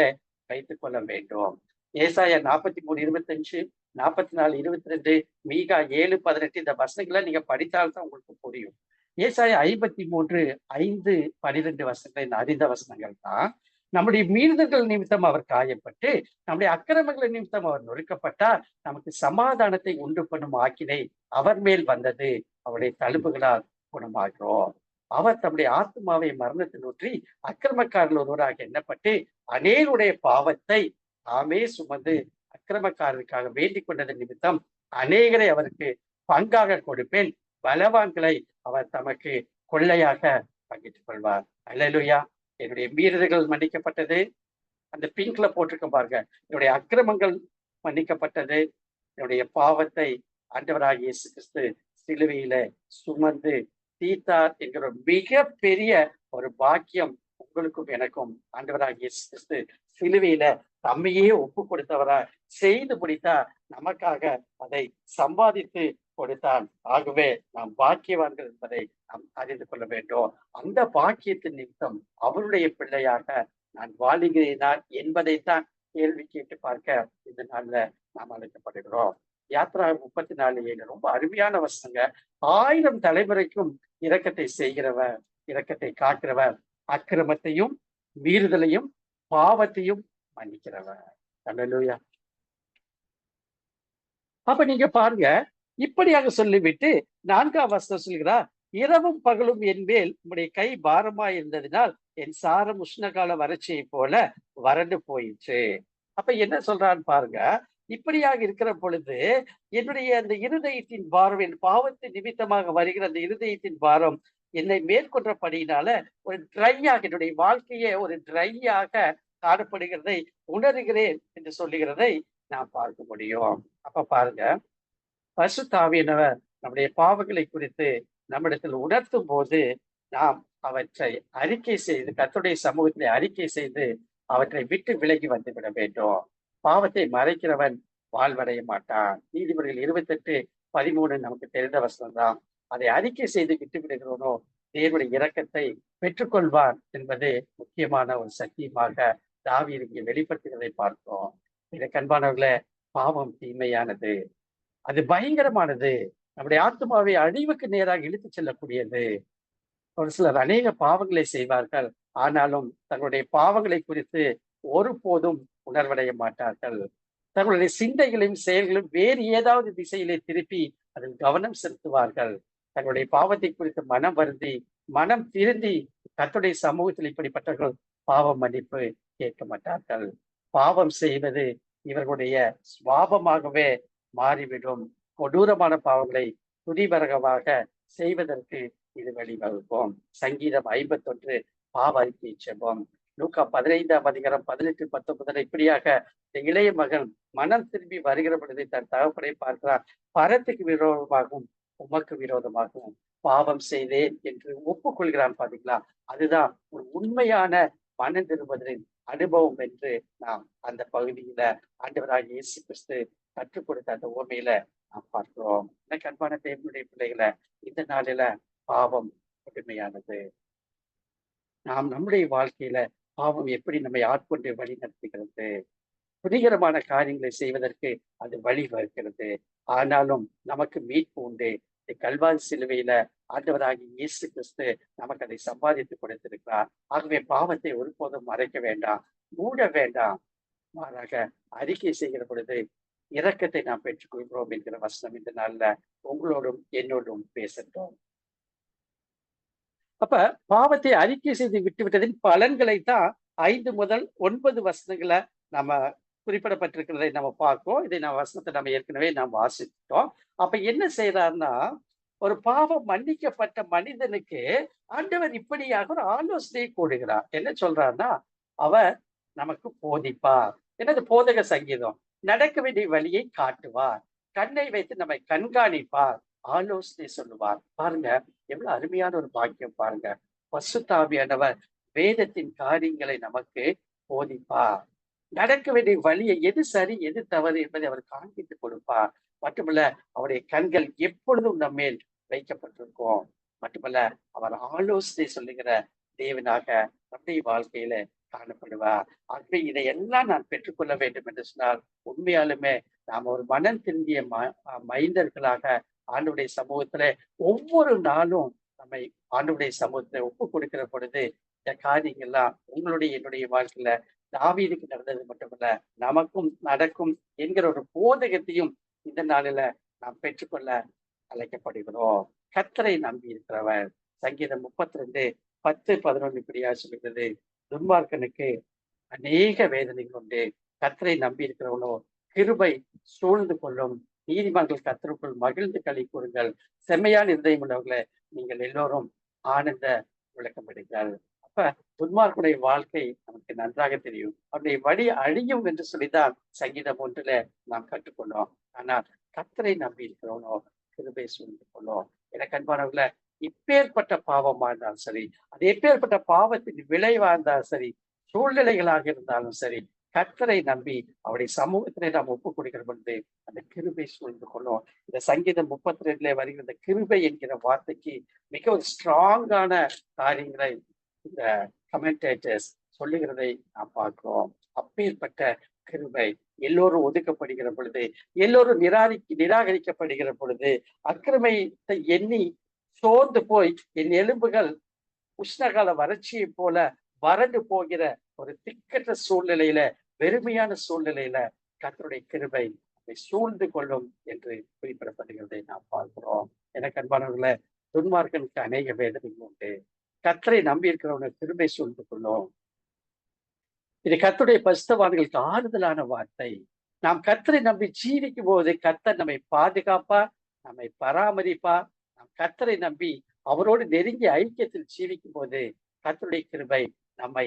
வைத்துக் கொள்ள வேண்டும். ஏசாயா 43:25, 44:22, மீகா 7:18 இந்த வசனங்களை நீங்க படித்தால்தான் உங்களுக்கு புரியும். ஏசாயா 53:5-12 வசனங்களை அறிந்த வசனங்கள் தான். நம்முடைய மீறுதல்கள் நிமித்தம் அவர் காயப்பட்டு, நம்முடைய அக்கிரமங்கள் நிமித்தம் அவர் நொறுக்கப்பட்டார், நமக்கு சமாதானத்தை உண்டு பண்ணும் ஆக்கினை அவர் மேல் வந்தது, அவருடைய தழும்புகளால் குணமாகிறோம். அவர் தம்முடைய ஆத்மாவை மரணத்தில் ஊற்றி அக்கிரமக்காரர்கள் ஒருவராக எண்ணப்பட்டு அநேருடைய பாவத்தை தாமே சுமந்து அக்கிரமக்காரருக்காக வேண்டிக் கொண்டது நிமித்தம் அநேகரை அவருக்கு பங்காக கொடுப்பேன், பலவான்களை அவர் தமக்கு கொள்ளையாக பங்கிட்டுக் கொள்வார். அல்லேலூயா. என்னுடைய மீறுதல்கள் மன்னிக்கப்பட்டது. அந்த பிங்க்ல போட்டிருக்க பாருங்க, என்னுடைய அக்கிரமங்கள் மன்னிக்கப்பட்டது. என்னுடைய பாவத்தை ஆண்டவராகிய இயேசு கிறிஸ்து சிலுவையில சுமந்து தீர்த்தார் என்கிற மிக பெரிய ஒரு பாக்கியம் உங்களுக்கும் எனக்கும் ஆண்டவராகிய இயேசு கிறிஸ்து சிலுவையில தம்மையே ஒப்பு கொடுத்தவரா செய்து முடித்தார். நமக்காக அதை சம்பாதித்து கொடுத்தான். ஆகவே நாம் பாக்கியவான்கள் என்பதை நாம் அறிந்து கொள்ள வேண்டும். அந்த பாக்கியத்தின் நிமித்தம் அவருடைய பிள்ளையாக நான் வாழுகிறேனா என்பதைத்தான் கேள்வி கேட்டு பார்க்க இந்த நாள்ல நாம் அழைக்கப்படுகிறோம். யாத்ரா 34:7 ரொம்ப அருமையான வசனங்க. 1000 தலைமுறைக்கும் இரக்கத்தை செய்கிறவர், இரக்கத்தை காக்கிறவர், அக்கிரமத்தையும் மீறுதலையும் பாவத்தையும் மன்னிக்கிறவர். அல்லேலூயா. அப்ப நீங்க பாருங்க, இப்படியாக சொல்லிவிட்டு 4ஆம் வசனம் சொல்கிறார், இரவும் பகலும் என் மேல் உம்முடைய கை பாரமாய் இருந்ததினால் என் சாரம் உஷ்ணகால வறட்சியை போல வறண்டு போயிற்று. அப்ப என்ன சொல்றான்னு பாருங்க, இப்படியாக இருக்கிற பொழுது என்னுடைய அந்த இருதயத்தின் பாரம், என் பாவத்தின் நிமித்தமாக வருகிற அந்த இருதயத்தின் பாரம் என்னை மேற்கொண்டபடியினால ஒரு ட்ரையாக, என்னுடைய வாழ்க்கையே ஒரு ட்ரையாக காணப்படுகிறதை உணர்கிறேன் என்று சொல்லுகிறதை நாம் பார்க்க முடியும். அப்ப பாருங்க, பரிசுத்த ஆவியானவர் நம்முடைய பாவங்களை குறித்து நம்மிடத்தில் உணர்த்தும் போது நாம் அவற்றை அறிக்கை செய்து, கர்த்தருடைய சமூகத்திலே அறிக்கை செய்து அவற்றை விட்டு விலகி வந்துவிட வேண்டும். பாவத்தை மறைக்கிறவன் வாழ்வடைய மாட்டான். நீதிமொழிகள் 28:13 நமக்கு தெரிந்த வசனம் தான். அதை அறிக்கை செய்து விட்டு விடுகிறோனோ தேவனுடைய இரக்கத்தை பெற்றுக்கொள்வான் என்பது முக்கியமான ஒரு சத்தியமாக தாவீது இங்கே வெளிப்படுத்துகிறதை பார்க்கிறோம். எனக்கு அன்பானவர்களே, பாவம் தீமையானது, அது பயங்கரமானது, நம்முடைய ஆத்மாவை அழிவுக்கு நேராக இழுத்து செல்லக்கூடியது. ஒரு சிலர் அநேக பாவங்களை செய்வார்கள், ஆனாலும் தங்களுடைய பாவங்களை குறித்து ஒருபோதும் உணர்வடைய மாட்டார்கள். தங்களுடைய சிந்தைகளையும் செயல்களும் வேறு ஏதாவது திசையிலே திருப்பி அதில் கவனம் செலுத்துவார்கள். தங்களுடைய பாவத்தை குறித்து மனம் வருந்தி, மனம் திருந்தி கர்த்தருடைய சமூகத்தில் இப்படிப்பட்டவர்கள் பாவ மன்னிப்பு கேட்க மாட்டார்கள். பாவம் செய்வது இவர்களுடைய சுவாபமாகவே மாறிவிடும். கொடூரமான பாவங்களை துதிபரகமாக செய்வதற்கு இது வழிவகுக்கும். சங்கீதம் 51 பாவ அறிக்கை செபம். லூக்கா 15ஆம் அதிகாரம் 18-19 இப்படியாக இந்த இளைய மகன் மனம் திரும்பி வருகிற பொழுது தன் தகப்பனை பார்க்கிறார். பரத்துக்கு விரோதமாகவும் உமக்கு விரோதமாகவும் பாவம் செய்தேன் என்று ஒப்புக்கொள்கிறான். பாத்தீங்களா? அதுதான் ஒரு உண்மையான மனம் திரும்புவதின் அனுபவம் என்று நாம் அந்த பகுதியில ஆண்டவராகிய இயேசு கிறிஸ்து கற்றுக் கொடுத்த அந்த உண்மையில நாம் பார்க்கிறோம். எனக்கு அன்பான தேவனுடைய பிள்ளைகளை, இந்த நாளில பாவம் கொடுமையானது. நாம் நம்முடைய வாழ்க்கையில பாவம் எப்படி நம்மை ஆட்கொண்டு வழி நடத்துகிறது. துணிகரமான காரியங்களை செய்வதற்கு அது வழிவகுக்கிறது. ஆனாலும் நமக்கு மீட்பு உண்டு. கல்வாரி சிலுவையில ஆண்டவராகிய இயேசு கிறிஸ்து நமக்கு அதை சம்பாதித்து கொடுத்திருக்கிறார். ஆகவே பாவத்தை ஒருபோதும் மறைக்க வேண்டாம், மூட வேண்டாம். மாறாக அறிக்கை செய்கிற பொழுது இரக்கத்தை நாம் பெற்றுக்கொள்கிறோம் என்கிற வசனம் இந்த நாள்ல உங்களோடும் என்னோடும் பேசட்டும். அப்ப பாவத்தை அறிக்கை செய்து விட்டுவிட்டதின் பலன்களை தான் 5 முதல் 9 வசனங்களை நம்ம குறிப்பிடப்பட்டிருக்கிறதை நம்ம பார்ப்போம். இதை வசனத்தை நம்ம ஏற்கனவே நாம் வாசித்தோம். அப்ப என்ன செய்யறாருன்னா, ஒரு பாவம் மன்னிக்கப்பட்ட மனிதனுக்கு ஆண்டவர் இப்படியாக ஒரு ஆலோசனை கூறுகிறார். என்ன சொல்றாருன்னா, அவர் நமக்கு போதிப்பார். என்னது போதக சங்கீதம். நடக்க வேண்டிய வழியை காட்டுவார், கண்ணை வைத்து நம்மை கண்காணிப்பார், ஆலோசனை சொல்லுவார். பாருங்க, எவ்வளவு அருமையான ஒரு பாக்கியம் பாருங்க. பரிசுத்த ஆவியானவர் வேதத்தின் காரியங்களை நமக்கு போதிப்பார். நடக்க வேண்டிய வழியை, எது சரி எது தவறு என்பதை அவர் காண்பித்து கொடுப்பார். மட்டுமல்ல, அவருடைய கண்கள் எப்பொழுதும் நம்மேல் வைக்கப்பட்டிருக்கும். மட்டுமல்ல, அவர் ஆலோசனை சொல்லுகிற தேவனாக நம்முடைய வாழ்க்கையில காணப்படுவார். ஆகவே இதையெல்லாம் நான் பெற்றுக்கொள்ள வேண்டும் என்று சொன்னால், உண்மையாலுமே நாம் ஒரு மனம் திரும்பிய மைந்தர்களாக ஆண்டவருடைய சமூகத்துல ஒவ்வொரு நாளும் நம்மை ஆண்டவருடைய சமூகத்துல ஒப்பு கொடுக்கிற பொழுது இந்த காரியங்கள்லாம் உங்களுடைய என்னுடைய வாழ்க்கையில தாவீதுக்கு நடந்தது மட்டுமல்ல, நமக்கும் நடக்கும் என்கிற ஒரு போதகத்தையும் இந்த நாளில நாம் பெற்றுக்கொள்ள அழைக்கப்படுகிறோம். கர்த்தரை நம்பி இருக்கிறவர். சங்கீதம் 32:10-11 இப்படியா சொல்கிறது, துன்மார்க்கனுக்கு அநேக வேதனைகள் உண்டு, கர்த்தரை நம்பி இருக்கிறவனோ கிருபை சூழ்ந்து கொள்ளும். நீதிமன்றம் கர்த்தருக்குள் மகிழ்ந்து களி கூறுங்கள். செம்மையான இருதயம் உள்ளவர்களை நீங்கள் எல்லோரும் ஆனந்த விளக்கப்படுங்கள். அப்ப துன்மார்க்குடைய வாழ்க்கை நமக்கு நன்றாக தெரியும். அவருடைய வழி அழியும் என்று சொல்லிதான் சங்கீதம் 1 நாம் கற்றுக்கொண்டோம். ஆனால் கர்த்தரை நம்பி இருக்கிறவனோ கிருபை சூழ்ந்து கொள்ளும். எனக்கு அன்பானவர்கள, இப்பேற்பட்ட பாவமா இருந்தாலும் சரி, அது எப்பேற்பட்ட பாவத்தின் விளைவா இருந்தாலும் சரி, சூழ்நிலைகளாக இருந்தாலும் சரி, கர்த்தரை நம்பி அவருடைய சமூகத்திலே நாம் ஒப்புக் கொடுக்கிற பொழுது அந்த கிருபை சூழ்ந்து கொள்ளும். இந்த சங்கீதம் 32 வருகிற இந்த கிருபை என்கிற வார்த்தைக்கு மிக ஒரு ஸ்ட்ராங்கான காரியங்களை இந்த கமெண்டேட்டர்ஸ் சொல்லுகிறதை நாம் பார்க்கிறோம். அப்பேற்பட்ட கிருபை எல்லோரும் ஒதுக்கப்படுகிற பொழுது, எல்லோரும் நிராகரிக்கப்படுகிற பொழுது, அக்கிரமத்தை எண்ணி சோர்ந்து போய் என் எலும்புகள் உஷ்ணகால வறட்சியை போல வறண்டு போகிற ஒரு திக்கற்ற சூழ்நிலையில, வெறுமையான சூழ்நிலையில கர்த்தருடைய கிருபை சூழ்ந்து கொள்ளும் என்று குறிப்பிடப்படுகிறதை நாம் பார்க்கிறோம். எனக்கு அன்பானவர்களே, துன்மார்க்கனுக்கு அநேக வேதனைகள் உண்டு, கர்த்தரை நம்பி இருக்கிறவங்க கிருபை சூழ்ந்து கொள்ளும். இது கர்த்தருடைய பரிசுத்தவான்களுக்கு ஆறுதலான வார்த்தை. நாம் கர்த்தரை நம்பி ஜீவிக்கும் போது கர்த்தர் நம்மை பாதுகாப்பார், நம்மை பராமரிப்பார். நாம் கர்த்தரை நம்பி அவரோடு நெருங்கிய ஐக்கியத்தில் ஜீவிக்கும் போது கர்த்தருடைய கிருபை நம்மை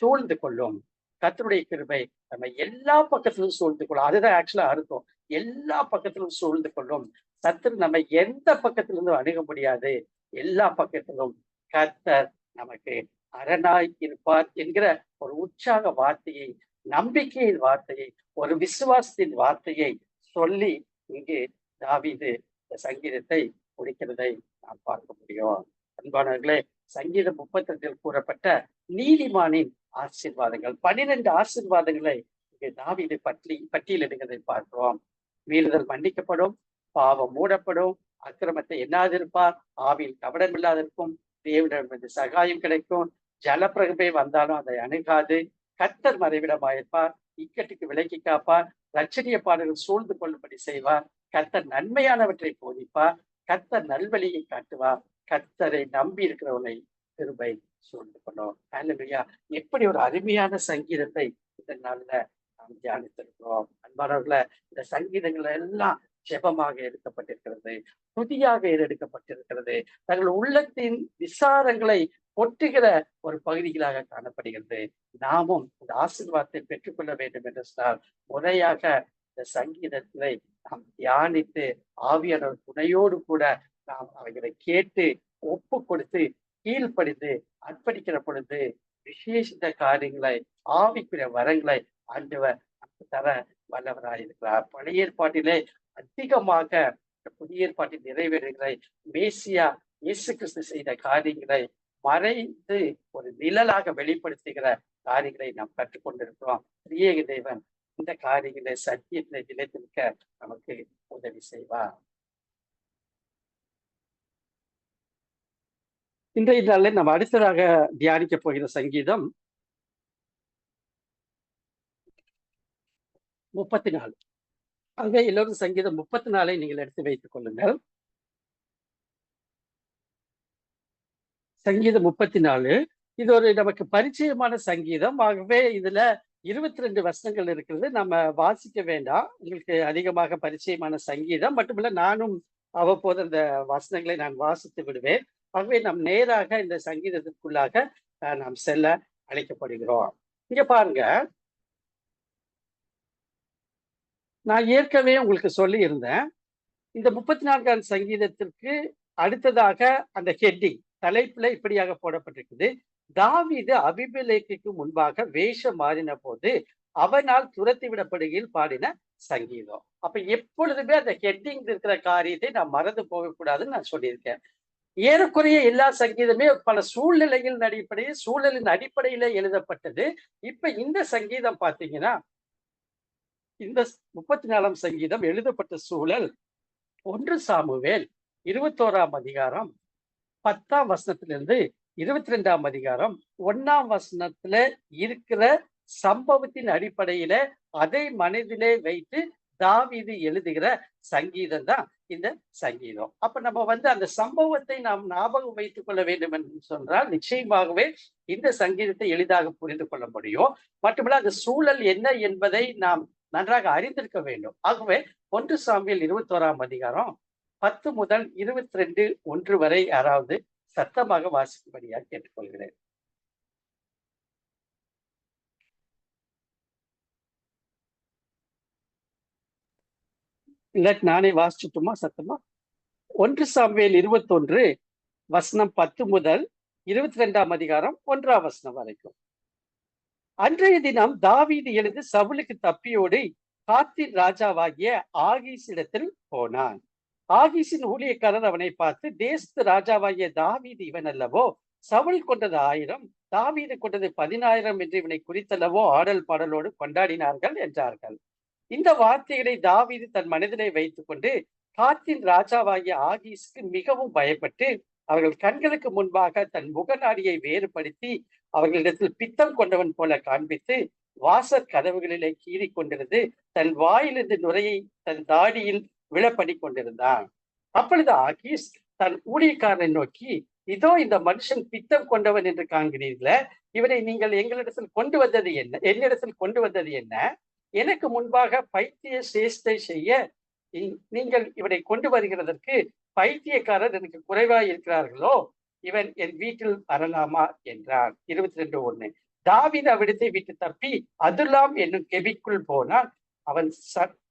சூழ்ந்து கொள்ளும். கர்த்தருடைய கிருபை நம்ம எல்லா பக்கத்திலும் சூழ்ந்து கொள்ளும். அதுதான் ஆக்சுவலா அர்த்தம். எல்லா பக்கத்திலும் சூழ்ந்து கொள்ளும். சத்துரு நம்மை எந்த பக்கத்திலிருந்தும் அணுக முடியாது. எல்லா பக்கத்திலும் கர்த்தர் நமக்கு அரணாய் இருப்பார் என்கிற ஒரு உற்சாக வார்த்தையை, நம்பிக்கையின் வார்த்தையை, ஒரு விசுவாசத்தின் வார்த்தையை சொல்லி இங்கு தாவீது இந்த சங்கீதத்தை முடிக்கிறதை நாம் பார்க்க முடியும். அன்பானவர்களே, சங்கீதம் 32 கூறப்பட்ட நீதிமானின் ஆசீர்வாதங்கள், 12 ஆசீர்வாதங்களை இங்கே தாவீது பட்டியலிடுகிறதை பார்க்கிறோம். மீறுதல் மன்னிக்கப்படும், பாவம் மூடப்படும், அக்கிரமத்தை எண்ணாதிருப்பார், ஆவியில் கபடம் இல்லாதிருக்கும், தேவனிடமிருந்து சகாயம் கிடைக்கும், ஜலப்பிரகமே வந்தாலும் அதை அணுகாது, கர்த்தர் மறைவிடமாயிருப்பார், இக்கட்டுக்கு விலக்கி காப்பார், ரட்சணிய பாடல்கள் சூழ்ந்து கொள்ளும்படி செய்வார், கர்த்தர் நன்மையானவற்றை போதிப்பார், கர்த்தர் நல்வழியை காட்டுவார், கர்த்தரை நம்பி இருக்கிறவனை கிருபை சூழ்ந்து கொள்ளும். ஹல்லேலூயா! எப்படி ஒரு அருமையான சங்கீதத்தை இந்த நாள்ல நாம் தியானித்திருக்கிறோம். அன்பானவர்கள, இந்த சங்கீதங்கள் எல்லாம் ஜெபமாக எடுக்கப்பட்டிருக்கிறது, துதியாக ஏறெடுக்கப்பட்டிருக்கிறது, தங்கள் உள்ளத்தின் விசாரங்களை கொட்டுகிற ஒரு பகுதிகளாக காணப்படுகிறது. நாமும் இந்த ஆசீர்வாதத்தை பெற்றுக்கொள்ள வேண்டும் என்று சொன்னால் முறையாக இந்த சங்கீதத்தை நாம் தியானித்து ஆவியானவர் துணையோடு கூட நாம் அவைகளை கேட்டு ஒப்பு கொடுத்து கீழ்ப்படிந்து அர்ப்பணிக்கிற பொழுது விசேஷித்த காரியங்களை, ஆவிக்குரிய வரங்களை ஆண்டவர் நமக்கு தர வல்லவராயிருக்கிறார். பழைய ஏற்பாட்டிலே அதிகமாக புதிய ஏற்பாட்டில் நிறைவேறுகிற மேசியா இயேசு கிறிஸ்து செய்த காரியங்களை மறைந்து ஒரு நிழலாக வெளிப்படுத்துகிற காரியங்களை நாம் கற்றுக்கொண்டிருக்கிறோம். திரியேக தேவன் இந்த காரியங்களை சத்தியத்தை நிலைத்திருக்க நமக்கு உதவி செய்வார். இன்றைய நாளில் நம்ம அடுத்ததாக தியானிக்க போகிற சங்கீதம் 34. ஆக எல்லோரும் சங்கீதம் 34 நீங்கள் எடுத்து வைத்துக் கொள்ளுங்கள். சங்கீதம் 34 இது ஒரு நமக்கு பரிச்சயமான சங்கீதம். ஆகவே இதுல 22 வசனங்கள் இருக்கிறது. நம்ம வாசிக்க வேண்டாம். உங்களுக்கு அதிகமாக பரிச்சயமான சங்கீதம் மட்டுமல்ல, நானும் அவ்வப்போது அந்த வசனங்களை நான் வாசித்து விடுவேன். ஆகவே நாம் நேராக இந்த சங்கீதத்திற்குள்ளாக நாம் செல்ல அழைக்கப்படுகிறோம். இங்க பாருங்க, நான் ஏற்கனவே உங்களுக்கு சொல்லி இருந்தேன். இந்த 34ஆம் சங்கீதத்திற்கு அடுத்ததாக அந்த ஹெட்டிங் தலைப்புல இப்படியாக போடப்பட்டிருக்குது. தாவீது அபிமெலேக்குக்கு முன்பாக வேஷம் மாறின போது அவனால் துரத்தி விடப்படுகையில் பாடின சங்கீதம். அப்ப எப்பொழுதுமே அந்த ஹெட்டிங் இருக்கிற காரியத்தை நான் மறந்து போகக்கூடாதுன்னு நான் சொல்லியிருக்கேன். ஏறக்குறைய எல்லா சங்கீதமே பல சூழ்நிலைகளின் அடிப்படையில் சூழலின் அடிப்படையில எழுதப்பட்டது. இப்ப இந்த சங்கீதம் பாத்தீங்கன்னா, இந்த 34ஆம் சங்கீதம் எழுதப்பட்ட சூழல் 1 சாமுவேல் 21ஆம் அதிகாரம் 10ஆம் வசனத்திலிருந்து 22ஆம் அதிகாரம் 1ஆம் வசனத்துல இருக்கிற சம்பவத்தின் அடிப்படையில அதை மனதிலே வைத்து தாவீது எழுதுகிற சங்கீதம் தான் இந்த சங்கீதம். அப்ப நம்ம அந்த சம்பவத்தை நாம் ஞாபகம் வைத்துக் கொள்ள வேண்டும் என்று சொன்னால் நிச்சயமாகவே இந்த சங்கீதத்தை எளிதாக புரிந்து கொள்ள முடியும். மட்டுமல்ல அந்த சூழல் என்ன என்பதை நாம் நன்றாக அறிந்திருக்க வேண்டும். ஆகவே 1 சாமுவேல் 21ஆம் அதிகாரம் 10 முதல் 22 வரை யாராவது சத்தமாக வாசிக்கும்படியாக கேட்டுக்கொள்கிறேன். இல்லாட்டி நானே வாசிச்சுட்டுமா சத்தமா? 1 சாமுவேல் 21 வசனம் 10 முதல் 22ஆம் அதிகாரம் 1ஆம் வசனம் வரைக்கும். அன்றைய தினம் தாவீது எழுந்து சவுலுக்கு தப்பியோடு காத்தின் ராஜாவாகிய ஆகீஸ் இடத்தில் போனான். ஆகீசின் ஊழியக்காரர் அவனை பார்த்து, தேசத்து ராஜாவாகிய தாவீது இவன் அல்லவோ? சவுல் கொண்டது 1000, தாவீது கொண்டது 10,000 என்று இவனை குறித்தல்லவோ ஆடல் பாடலோடு கொண்டாடினார்கள் என்றார்கள். இந்த வார்த்தைகளை தாவீது தன் மனதிலே வைத்துக் கொண்டு காத்தின் ராஜாவாகிய ஆகீஸுக்கு மிகவும் பயப்பட்டு அவர்கள் கண்களுக்கு முன்பாக தன் முகநாடியை வேறுபடுத்தி அவர்களிடத்தில் பித்தம் கொண்டவன் போல காண்பித்து வாசற் கதவுகளிலே கீறி கொண்டிருந்து தன் வாயிலிருந்து நுரையை தன் தாடியில் விழப்படி கொண்டிருந்தான். அப்பொழுது ஆகீஸ் தன் ஊழியக்காரனை நோக்கி, இதோ இந்த மனுஷன் பித்தம் கொண்டவன் என்று காண்கிறீர்களே, இவனை நீங்கள் எங்களிடத்தில் கொண்டு வந்தது என்ன? என்னிடத்தில் கொண்டு வந்தது என்ன? எனக்கு முன்பாக பைத்திய சேஷ்டை செய்ய நீங்கள் இவனை கொண்டு வருகிறதற்கு பைத்தியக்காரர் எனக்கு குறைவாய் இருக்கிறார்களோ? இவன் என் வீட்டில் வரலாமா என்றான். 22:1. தாவீது அவ்விடத்தை விட்டு தப்பி அதுல்லாம் என்னும் கெபிக்குள் போனான்.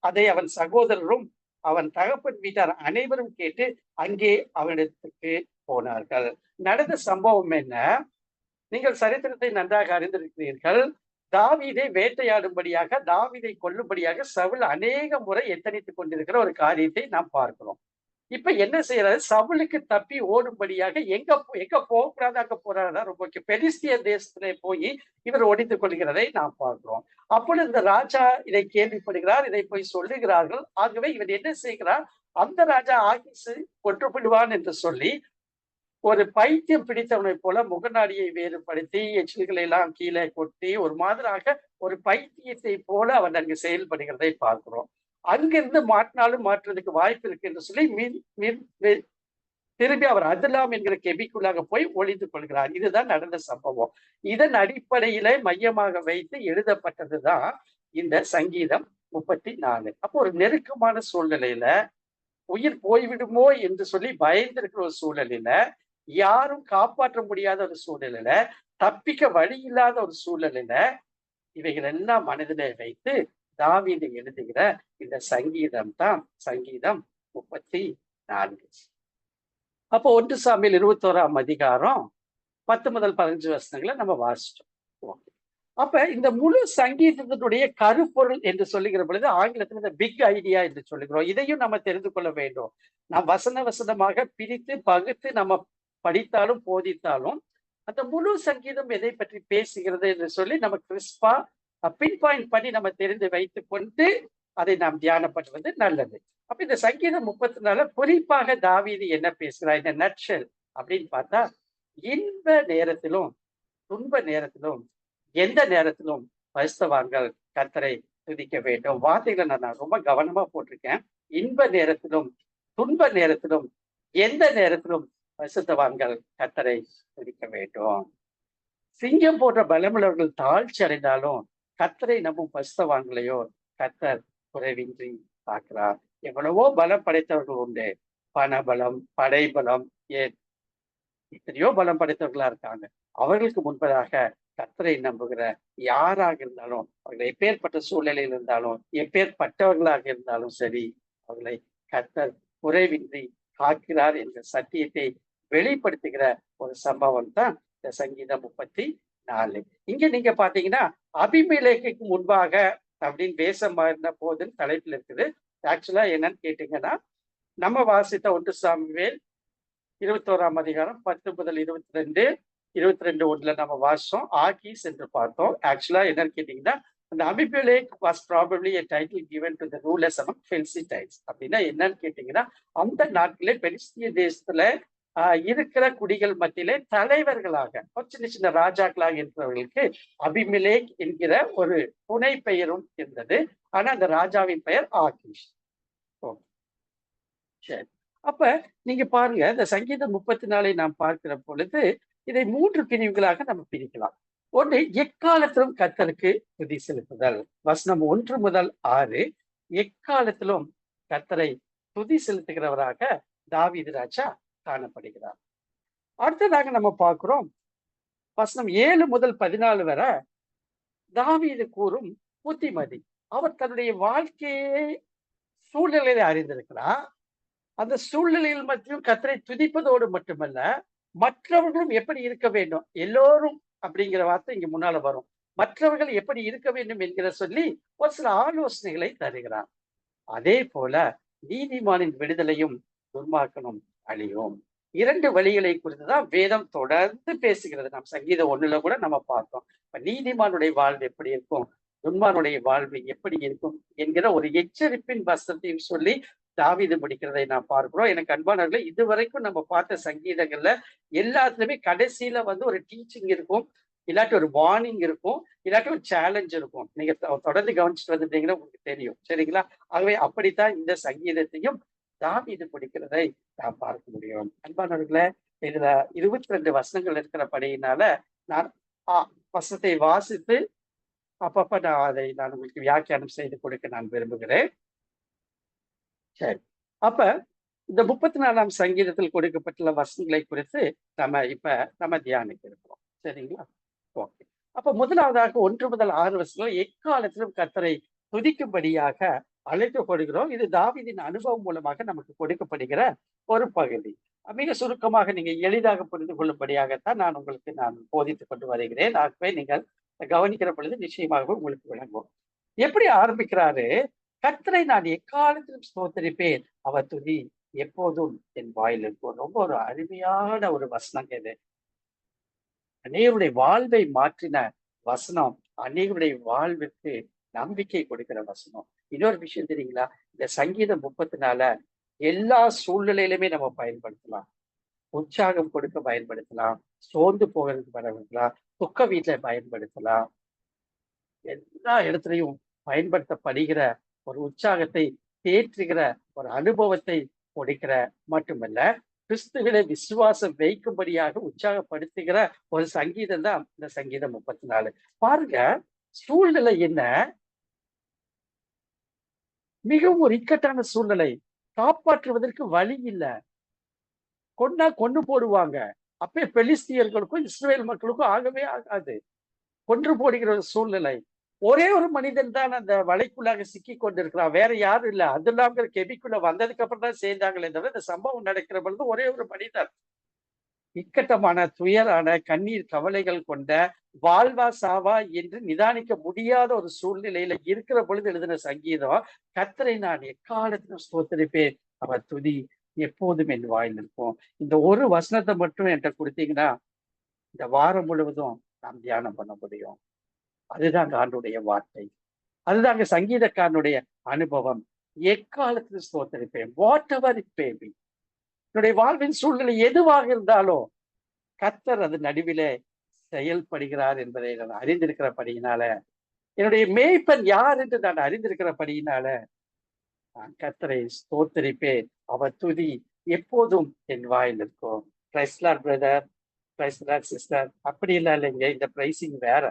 அதை அவன் சகோதரரும் அவன் தகப்பன் வீட்டார் அனைவரும் கேட்டு அங்கே அவனிடத்துக்கு போனார்கள். நடந்த சம்பவம் என்ன? நீங்கள் சரித்திரத்தை நன்றாக அறிந்திருக்கிறீர்கள். தாவீதை வேட்டையாடும்படியாக, தாவீதை கொல்லும்படியாக சவுல் அநேக முறை எத்தனித்துக் கொண்டிருக்கிற ஒரு காரியத்தை நாம் பார்க்கிறோம். இப்ப என்ன செய்யறாரு? சவுலுக்கு தப்பி ஓடும்படியாக எங்க போகக்கூடாது அங்க போறாருன்னா ரொம்ப பெலிஸ்திய தேசத்திலே போய் இவர் ஒடித்துக் கொள்கிறதை நாம் பார்க்கிறோம். அப்பொழுது இந்த ராஜா இதை கேள்விப்படுகிறார், இதை போய் சொல்லுகிறார்கள். ஆகவே இவர் என்ன செய்கிறார்? அந்த ராஜா ஆகீசு கொன்றுவிடுவான் என்று சொல்லி ஒரு பைத்தியம் பிடித்தவனை போல முகநாடியை வேறுபடுத்தி எச்சில்களை எல்லாம் கீழே கொட்டி ஒரு மாதிரியாக ஒரு பைத்தியத்தை போல அவன் அங்கு செயல்படுகிறதை பார்க்கிறோம். அங்கிருந்து மாற்றினாலும் மாற்றுவதற்கு வாய்ப்பு இருக்கு என்று சொல்லி திரும்பி அவர் அதுலாம் என்கிற கெபிக்குள்ளாக போய் ஒளிந்து கொள்கிறார். இதுதான் நடந்த சம்பவம். இதன் அடிப்படையில மையமாக வைத்து எழுதப்பட்டதுதான் இந்த சங்கீதம் 34. அப்போ ஒரு நெருக்கமான சூழ்நிலையில, உயிர் போய்விடுமோ என்று சொல்லி பயந்திருக்கிற ஒரு சூழ்நிலையில, யாரும் காப்பாற்ற முடியாத ஒரு சூழ்நிலையில, தப்பிக்க வழி இல்லாத ஒரு சூழ்நிலையில, இவைகள் எல்லாம் மனதிலே வைத்து தாவீது எழுதுகிற இந்த சங்கீதம் தான் சங்கீதம் 34. அப்போ 1 சாமுவேல் 21ஆம் அதிகாரம் 10 முதல் 15 வசனங்களை நம்ம வாசிச்சோம். அப்ப இந்த முழு சங்கீதத்தினுடைய கருப்பொருள் என்று சொல்லுகிற பொழுது ஆங்கிலத்தில் இந்த பிக் ஐடியா என்று சொல்லுகிறோம். இதையும் நம்ம தெரிந்து கொள்ள வேண்டும். நாம் வசனமாக பிரித்து பகுத்து நம்ம படித்தாலும் போதித்தாலும் அந்த முழு சங்கீதம் எதை பற்றி பேசுகிறது என்று சொல்லி நம்ம கிறிஸ்பா பின் பாயிண்ட் பண்ணி நம்ம தெரிந்து வைத்துக் கொண்டு அதை நாம் தியானம் பண்ணுவது நல்லது. அப்ப இந்த சங்கீதம் 34 குறிப்பாக தாவீது என்ன பேசுகிறார் இந்த நட்ஷல் அப்படின்னு பார்த்தா, இன்ப நேரத்திலும் துன்ப நேரத்திலும் எந்த நேரத்திலும் பரிசுத்தவான்கள் கர்த்தரை துதிக்க வேண்டும். வார்த்தைகளை நான் ரொம்ப கவனமா போட்டிருக்கேன். இன்ப நேரத்திலும் துன்ப நேரத்திலும் எந்த நேரத்திலும் பரிசுத்தவான்கள் கர்த்தரை துதிக்க வேண்டும். சிங்கம் போன்ற பலமுள்ளவர்கள் தாழ்ச்சி அடைந்தாலும் கர்த்தரை நம்பும் பரிசுத்தவான்களையோ கர்த்தர் குறைவின்றி பார்க்கிறார். எவ்வளவோ பலம் படைத்தவர்கள் உண்டு. பணபலம், படைபலம், எத்தனையோ பலம் படைத்தவர்களா இருக்காங்க. அவர்களுக்கு முன்பதாக கர்த்தரை நம்புகிற யாராக இருந்தாலும், அவர்கள் எப்பேற்பட்ட சூழ்நிலையில் இருந்தாலும், எப்பேற்பட்டவர்களாக இருந்தாலும் சரி, அவர்களை கர்த்தர் குறைவின்றி காக்கிறார் என்ற சத்தியத்தை வெளிப்படுத்துகிற ஒரு சம்பவம் தான் இந்த சங்கீதம் 34. இங்க நீங்க பாத்தீங்கன்னா அபிமெலேக்குக்கு முன்பாக அப்படின்னு வேஷம் மாறின போதுன்னு தலைப்பில் இருக்குது. ஆக்சுவலா என்னன்னு கேட்டீங்கன்னா, நம்ம வாசித்த 1 சாமுவேல் 21ஆம் அதிகாரம் 10 முதல் 22, 22:1 நம்ம வாசிச்சோம். ஆகீஸ் என்று பார்த்தோம். ஆக்சுவலா என்னன்னு கேட்டீங்கன்னா, அந்த Abimelech was probably a title given to the rulers among Philistines. அப்படின்னா என்னன்னு கேட்டீங்கன்னா, அந்த நாட்டிலே பெலிஸ்திய தேசத்துல இருக்கிற குடிகள் மத்தியிலே தலைவர்களாக சின்ன சின்ன ராஜாக்களாக இருக்கிறவர்களுக்கு அபிமெலேக் என்கிற ஒரு புனை பெயரும் இருந்தது. ஆனா அந்த ராஜாவின் பெயர் ஆகீஷ். சரி, அப்ப நீங்க பாருங்க, இந்த சங்கீதம் 34 நாம் பார்க்கிற பொழுது இதை 3 பிரிவுகளாக நம்ம பிரிக்கலாம். ஒன்று, எக்காலத்திலும் கர்த்தருக்கு துதி செலுத்துதல். வசனம் 1 முதல் 6 எக்காலத்திலும் கர்த்தரை துதி செலுத்துகிறவராக தாவீது ராஜா காணப்படுகிறார். அடுத்ததாக நம்ம பார்க்கிறோம், வசனம் 7 முதல் 14 வரை தாவீது கூறும் புத்திமதி. அவர் தன்னுடைய வாழ்க்கையை சூழ்நிலையை அறிந்திருக்கிறார். அந்த சூழ்நிலையில் மட்டும் கர்த்தரை துதிப்பதோடு மட்டுமல்ல, மற்றவர்களும் எப்படி இருக்க வேண்டும், எல்லோரும் அப்படிங்கிற வார்த்தை இங்க முன்னால வரும். மற்றவர்கள் எப்படி இருக்க வேண்டும் என்கிற சொல்லி ஒரு சில ஆலோசனைகளை தருகிறார். அதே போல நீதிமானின் விடுதலையும் துன்மார்க்கனும் அழியும். 2 வழிகளை குறித்துதான் வேதம் தொடர்ந்து பேசுகிறது. நாம் சங்கீதம் 1 கூட நம்ம பார்த்தோம். நீதிமானுடைய வாழ்வு எப்படி இருக்கும், துன்மானுடைய வாழ்வு எப்படி இருக்கும் என்கிற ஒரு எச்சரிப்பின் வசனத்தையும் சொல்லி தாவீது முடிக்கிறதை நான் பார்க்கிறோம். எனக்கு அன்பானவர்களே, இதுவரைக்கும் நம்ம பார்த்த சங்கீதங்கள்ல எல்லாத்துலயுமே கடைசியில ஒரு டீச்சிங் இருக்கும், இல்லாட்டி ஒரு வார்னிங் இருக்கும், இல்லாட்டி ஒரு சேலஞ்ச் இருக்கும். நீங்க தொடர்ந்து கவனிச்சுட்டு வந்துட்டீங்கன்னா உங்களுக்கு தெரியும். சரிங்களா? ஆகவே அப்படித்தான் இந்த சங்கீதத்தையும் தாவீது முடிக்கிறதை நாம் பார்க்க முடியும். அன்பானவர்களே, இதுல 22 வசனங்கள் இருக்கிறபடியினால நான் வசனத்தை வாசித்து அப்பப்ப நான் உங்களுக்கு வியாக்கியானம் செய்து கொடுக்க நான் விரும்புகிறேன். சரி, அப்ப இந்த 34ஆம் சங்கீதத்தில் கொடுக்கப்பட்டுள்ள வசனங்களை குறித்து நம்ம தியானிக்க இருக்கிறோம். சரிங்களா? ஓகே. அப்ப முதலாவதாக 1 முதல் 6 வசனங்கள் எக்காலத்திலும் கர்த்தரை துதிக்கும்படியாக அழைக்கப்படுகிறோம். இது தாவீதின் அனுபவம் மூலமாக நமக்கு கொடுக்கப்படுகிற ஒரு பகுதி. மிக சுருக்கமாக நீங்க எளிதாக புரிந்து கொள்ளும்படியாகத்தான் நான் உங்களுக்கு போதித்துக் கொண்டு வருகிறேன். ஆகவே நீங்கள் கவனிக்கிற பொழுது நிச்சயமாக உங்களுக்கு விளங்கும். எப்படி ஆரம்பிக்கிறாரு? கர்த்தரை நான் எக்காலத்திலும் ஸ்தோத்தரிப்பேன், அவர் துதி எப்போதும் என் வாயில் இருக்கும். ரொம்ப ஒரு அருமையான ஒரு வசனம் இது. அநேகருடைய வாழ்வை மாற்றின வசனம், அநேகருடைய வாழ்வுக்கு நம்பிக்கை கொடுக்கிற வசனம். இன்னொரு விஷயம் தெரியுங்களா? இந்த சங்கீதம் 34 எல்லா சூழ்நிலையிலுமே நம்ம பயன்படுத்தலாம். உற்சாகம் கொடுக்க பயன்படுத்தலாம், சோர்ந்து போகிறதுக்கு பயன்படுத்தலாம், துக்க வீட்டுல பயன்படுத்தலாம். எல்லா இடத்துலையும் பயன்படுத்தப்படுகிற ஒரு உற்சாகத்தை தேற்றுகிற ஒரு அனுபவத்தை கொடுக்கிற மட்டுமல்ல, கிறிஸ்துவினை விசுவாசம் வைக்கும்படியாக உற்சாகப்படுத்துகிற ஒரு சங்கீதம் தான் இந்த சங்கீதம் 34. பாருங்க, சூழ்நிலை என்ன? மிகவும் ஒரு இக்கட்டான சூழ்நிலை. காப்பாற்றுவதற்கு வழி இல்லை. கொண்டு போடுவாங்க. அப்பே பெலிஸ்தியர்களுக்கும் இஸ்ரவேல் மக்களுக்கும் ஆகவே ஆகாது. கொன்று போடுகிற ஒரு சூழ்நிலை. ஒரே ஒரு மனிதன் தான் அந்த வலைக்குள்ளாக சிக்கி கொண்டிருக்கிறான். வேற யாரும் இல்லை. அதுல்லாம கெபிக்குள்ள வந்ததுக்கு அப்புறம் தான் சேர்ந்தாங்களே தவிர, இந்த சம்பவம் நடக்கிற பொழுது ஒரே ஒரு மனிதர். இக்கட்டமான, துயரான, கண்ணீர் கவலைகள் கொண்ட, வாழ்வா சாவா என்று நிதானிக்க முடியாத ஒரு சூழ்நிலையில இருக்கிற பொழுது எழுதின சங்கீதம். கர்த்தரை நான் எக்காலத்திலும் ஸ்தோத்தரிப்பேன், அவர் துதி எப்போதும் என் வாயில் இருக்கும். இந்த ஒரு வசனத்தை மட்டும் என்கிட்ட கொடுத்தீங்கன்னா இந்த வாரம் முழுவதும் நாம் தியானம் பண்ண முடியும். அதுதாங்க ஆண்டுடைய வார்த்தை. அதுதாங்க சங்கீதக்காரனுடைய அனுபவம். எக்காலத்தில் ஸ்தோத்தரிப்பேன். Whatever it may be. என்னுடைய வாழ்வின் சூழ்நிலை எதுவாக இருந்தாலும் கர்த்தர் அது நடுவிலே செயல்படுகிறார் என்பதை நான் அறிந்திருக்கிறபடியினால, என்னுடைய மேய்ப்பன் யார் என்று நான் அறிந்திருக்கிறபடியினால, நான் கர்த்தரை ஸ்தோத்தரிப்பேன். அவர் துதி எப்போதும் என் வாயில் இருக்கும். Praise Lord brother, praise Lord sister. அப்படி எல்லாம் இல்லைங்க. இந்த பிரைசிங் வேற.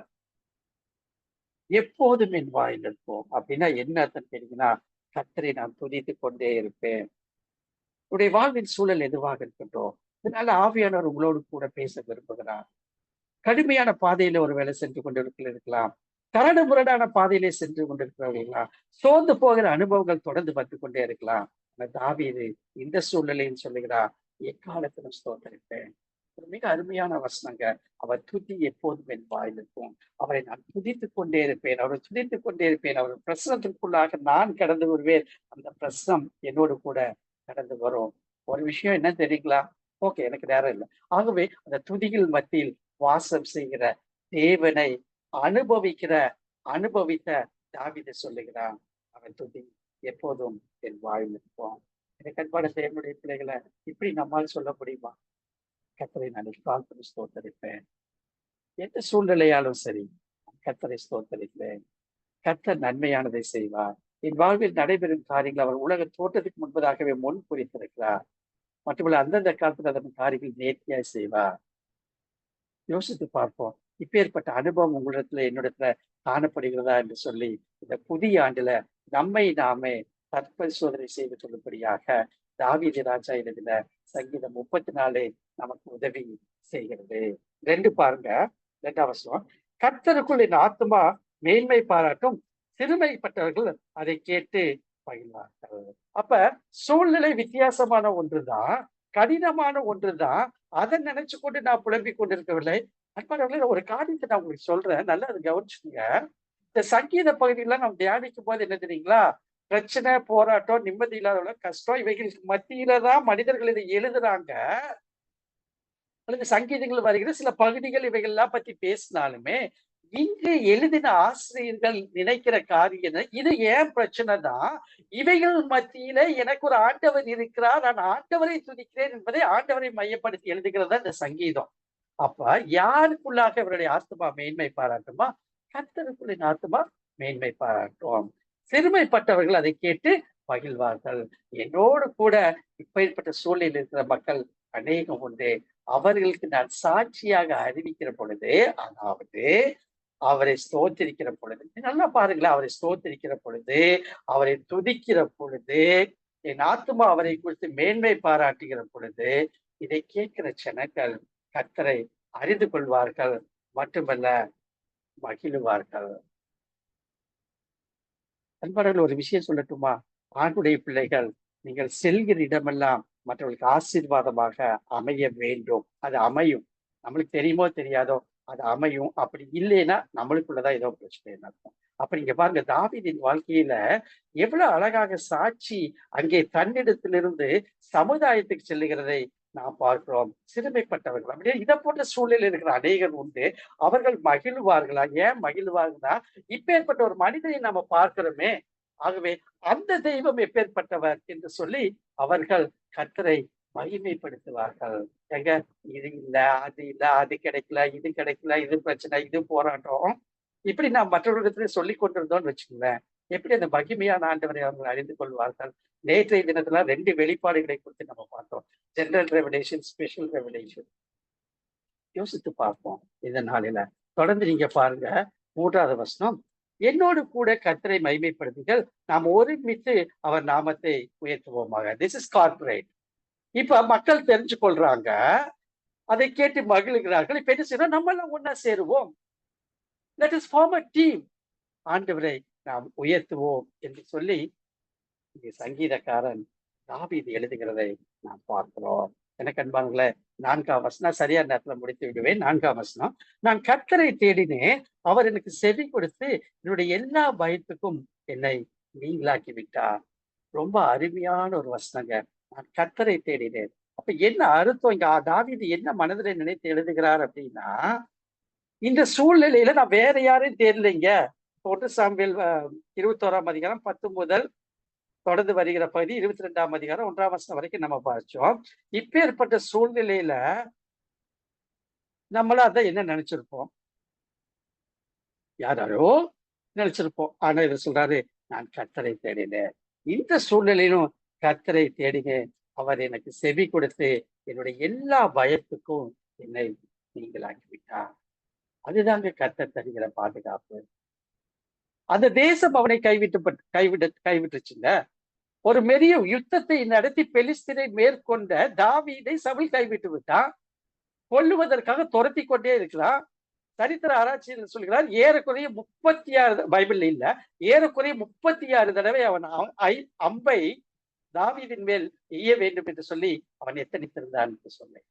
எப்போதும் என் வாயில் இருக்கும். அப்படின்னா என்ன அர்த்தம் கேட்டீங்கன்னா, கர்த்தரை நான் துதித்துக் கொண்டே இருப்பேன். உடைய வாழ்வின் சூழல் எதுவாக இருக்கட்டும். இதனால ஆவியானவர் உங்களோடு கூட பேச விரும்புகிறார். கடுமையான பாதையில ஒரு வேலை சென்று கொண்டிருக்கலாம். கரடு முரடான பாதையிலே சென்று கொண்டிருக்கிறவர்களா, சோர்ந்து போகிற அனுபவங்கள் தொடர்ந்து வந்து கொண்டே இருக்கலாம். ஆனா தாவீது இந்த சூழ்நிலையில் சொல்லுகிறார், எக்காலத்திலும் ஸ்தோத்தரிப்பேன். ஒரு மிக அருமையான வசனங்க. அவர் துதி எப்போதும் என் வாயில் இருக்கும். அவரை நான் துதித்துக் கொண்டே இருப்பேன். அவரை துதித்துக் கொண்டே இருப்பேன். அவர் பிரசனத்திற்குள்ளாக நான் கடந்து வருவேன். அந்த பிரசனம் என்னோடு கூட கடந்து வரும். ஒரு விஷயம் என்ன தெரியுங்களா? ஓகே, எனக்கு நேரம் இல்லை. ஆகவே அந்த துதிகள் மத்தியில் வாசம் செய்கிற தேவனை அனுபவிக்கிற அனுபவித்த தாவீது சொல்லுகிறான், அவன் துதி எப்போதும் என் வாயில் இருக்கும். எனக்கு அன்பான தேவனுடைய பிள்ளைகளை இப்படி நம்மால் சொல்ல முடியுமா? கர்த்தரை நான் எக்காலத்திலும் ஸ்தோத்தரிப்பேன். எந்த சூழ்நிலையாலும் சரி, கர்த்தரை ஸ்தோத்தரிப்பேன். கர்த்தர் நன்மையானதை செய்வார். என் வாழ்வில் நடைபெறும் காரியங்கள் அவர் உலக தோற்றத்துக்கு முன்பதாகவே முன் குறித்திருக்கிறார். மட்டுமல்ல அந்தந்த காலத்தில் அதன் காரியங்கள் நேர்த்தியாய் செய்வார். யோசித்து பார்ப்போம். இப்பேற்பட்ட அனுபவம் உங்களிடத்துல என்னிடத்துல காணப்படுகிறதா என்று சொல்லி இந்த புதிய ஆண்டுல நம்மை நாமே தற்பரிசோதனை செய்து கொள்ளும்படியாக தாவீது ராஜா எழுதின சங்கீதம் 34 நமக்கு உதவி செய்கிறது. 2 பாருங்க, 2ஆம் வசனம். கர்த்தருக்குள் என் ஆத்துமா மேன்மை பாராட்டும், சிறுமைப்பட்டவர்கள் அதை கேட்டு பகிர்வார்கள். அப்ப சூழ்நிலை வித்தியாசமான ஒன்றுதான், கடினமான ஒன்றுதான். அதை நினைச்சு கொண்டு நான் புலம்பிக் கொண்டிருக்கவில்லை. அன்பானவர்களே, ஒரு காரியத்தை நான் உங்களுக்கு சொல்றேன், நல்லா அதை கவனிச்சுக்கோங்க. இந்த சங்கீத பகுதியில நம்ம தியானிக்கும் போது என்ன தெரியுங்களா? பிரச்சனை, போராட்டம், நிம்மதி இல்லாத கஷ்டம், இவைகளுக்கு மத்தியில தான் மனிதர்கள் இதை எழுதுறாங்க. அல்லது சங்கீதங்கள் வருகிற சில பகுதிகள் இவைகள் எல்லாம் பத்தி பேசினாலுமே, இங்கு எழுதின ஆசிரியர்கள் நினைக்கிற காரியம் இது ஏன் பிரச்சனை தான். இவைகள் மத்தியில எனக்கு ஒரு ஆண்டவர் இருக்கிறார், நான் ஆண்டவரை துதிக்கிறேன் என்பதை ஆண்டவரை மையப்படுத்தி எழுதுகிறதா இந்த சங்கீதம். அப்ப யாருக்குள்ளாக இவருடைய ஆத்மா மேன்மை பாராட்டுமா? கர்த்தருக்குள்ள ஆத்மா மேன்மை பாராட்டும். சிறுமைப்பட்டவர்கள் அதை கேட்டு மகிழ்வார்கள். என்னோடு கூட இப்பேற்பட்ட சூழ்நிலையில் இருக்கிற மக்கள் அநேகம் உண்டு. அவர்களுக்கு நான் சாட்சியாக அறிவிக்கிற பொழுது, அதாவது அவரை ஸ்தோத்திரிக்கிற பொழுது, நல்லா பாருங்களேன், அவரை ஸ்தோத்திரிக்கிற பொழுது, அவரை துதிக்கிற பொழுது, என் ஆத்துமா அவரை குறித்து மேன்மை பாராட்டுகிற பொழுது, இதை கேட்கிற ஜனங்கள் கர்த்தரை அறிந்து கொள்வார்கள், மட்டுமல்ல மகிழுவார்கள். அன்பானவர்கள், ஒரு விஷயம் சொல்லட்டுமா? ஆண்டுடைய பிள்ளைகள், நீங்கள் செல்கிற இடமெல்லாம் மற்றவர்களுக்கு ஆசீர்வாதமாக அமைய வேண்டும். அது அமையும். நம்மளுக்கு தெரியுமோ தெரியாதோ, அது அமையும். அப்படி இல்லைன்னா நம்மளுக்குள்ளதான் ஏதோ பிரச்சனை நடக்கும். அப்ப நீங்க பாருங்க, தாவீதின் வாழ்க்கையில எவ்வளவு அழகாக சாட்சி அங்கே தன்னிடத்திலிருந்து சமுதாயத்துக்கு செல்லுகிறதை நாம் பார்க்கிறோம். சிறுமைப்பட்டவர்கள் அப்படியே இதை போன்ற சூழ்நிலையில் இருக்கிற அநேகர் உண்டு. அவர்கள் மகிழ்வார்களா? ஏன் மகிழ்வார்களா? இப்பேற்பட்ட ஒரு மனிதனை நாம பார்க்கிறோமே, ஆகவே அந்த தெய்வம் எப்பேற்பட்டவர் என்று சொல்லி அவர்கள் கர்த்தரை மகிமைப்படுத்துவார்கள். எங்க இது இல்ல, அது இல்ல, அது கிடைக்கல, இது கிடைக்கல, இது பிரச்சனை, இது போராட்டம், இப்படி நாம் மற்றவர்களிடத்துல சொல்லிக் கொண்டிருந்தோம்னு வச்சுக்கோங்களேன், எப்படி அந்த மகிமையான ஆண்டவரை அவர்கள் அறிந்து கொள்வார்கள்? நேற்றைய தினத்துல 2 வெளிப்பாடுகளை குறித்து நம்ம பார்த்தோம். General revelation, special revelation. யோசித்து பார்ப்போம் இந்த நாளில. தொடர்ந்து நீங்க பாருங்க, 3வது வசனம். என்னோடு கூட கர்த்தரை மகிமைப்படுத்துங்கள், நாம் ஒருமித்து அவர் நாமத்தை உயர்த்துவோமாக. This is corporate. இப்ப மக்கள் தெரிஞ்சு கொள்றாங்க, அதை கேட்டு மகிழ்கிறார்கள். இப்ப என்ன செய்யணும்? நம்ம எல்லாம் ஒன்னா சேருவோம். Let us form a team. ஆண்டவரை நாம் உயர்த்துவோம் என்று சொல்லி இங்கே சங்கீதக்காரன் தாவீது எழுதுகிறதை நாம் பார்க்கிறோம். எனக்கு அன்பானவர்களே, 4ஆம் வசனம் சரியான நேரத்துல முடித்து விடுவேன். 4ஆம் வசனம். நான் கர்த்தரை தேடினேன், அவர் எனக்கு செவி கொடுத்து என்னுடைய எல்லா பயத்துக்கும் என்னை நீங்களாக்கி விட்டார். ரொம்ப அருமையான ஒரு வசனங்க. நான் கர்த்தரை தேடினேன், அப்ப என்ன அர்த்தம் இங்க தாவீது என்ன மனதிலே நினைத்து எழுதுகிறார் அப்படின்னா, இந்த சூழ்நிலையில நான் வேற யாரையும் தேடலைங்க. 1 சாமுவேல் 21ஆம் அதிகாரம் 10 முதல் தொடர்ந்து வருகிற பகுதி 22ஆம் அதிகாரம் 1ஆம் வசனம் வரைக்கும் நம்ம பார்த்தோம். இப்பேற்பட்ட சூழ்நிலையில நம்மளும் அதான் என்ன நினைச்சிருப்போம்? யாராரோ நினைச்சிருப்போம். ஆனா இவர் சொல்றாரு, நான் கர்த்தரை தேடினேன். இந்த சூழ்நிலையிலும் கர்த்தரை தேடினேன். அவர் எனக்கு செவி கொடுத்து என்னுடைய எல்லா பயத்துக்கும் என்னை நீங்களாக்கி விட்டார். அதுதாங்க கர்த்தர் தருகிற பாதுகாப்பு. அந்த தேசம் அவனை கைவிட்டுச்சுங்க. ஒரு பெரிய யுத்தத்தை நடத்தி பெலிஸ்தீனை மேற்கொண்ட தாவீதை சவுல் கைவிட்டு விட்டான். கொல்லுவதற்காக துரத்தி கொண்டே இருக்கிறான். சரித்திர ஆராய்ச்சியில் சொல்கிறார், ஏறக்குறைய 36 பைபிள்ல இல்ல, ஏறக்குறைய 36 தடவை அவன் அம்பை தாவீதின் மேல் எய்ய வேண்டும் என்று சொல்லி அவன் எத்தனித்திருந்தான் என்று சொன்னேன்.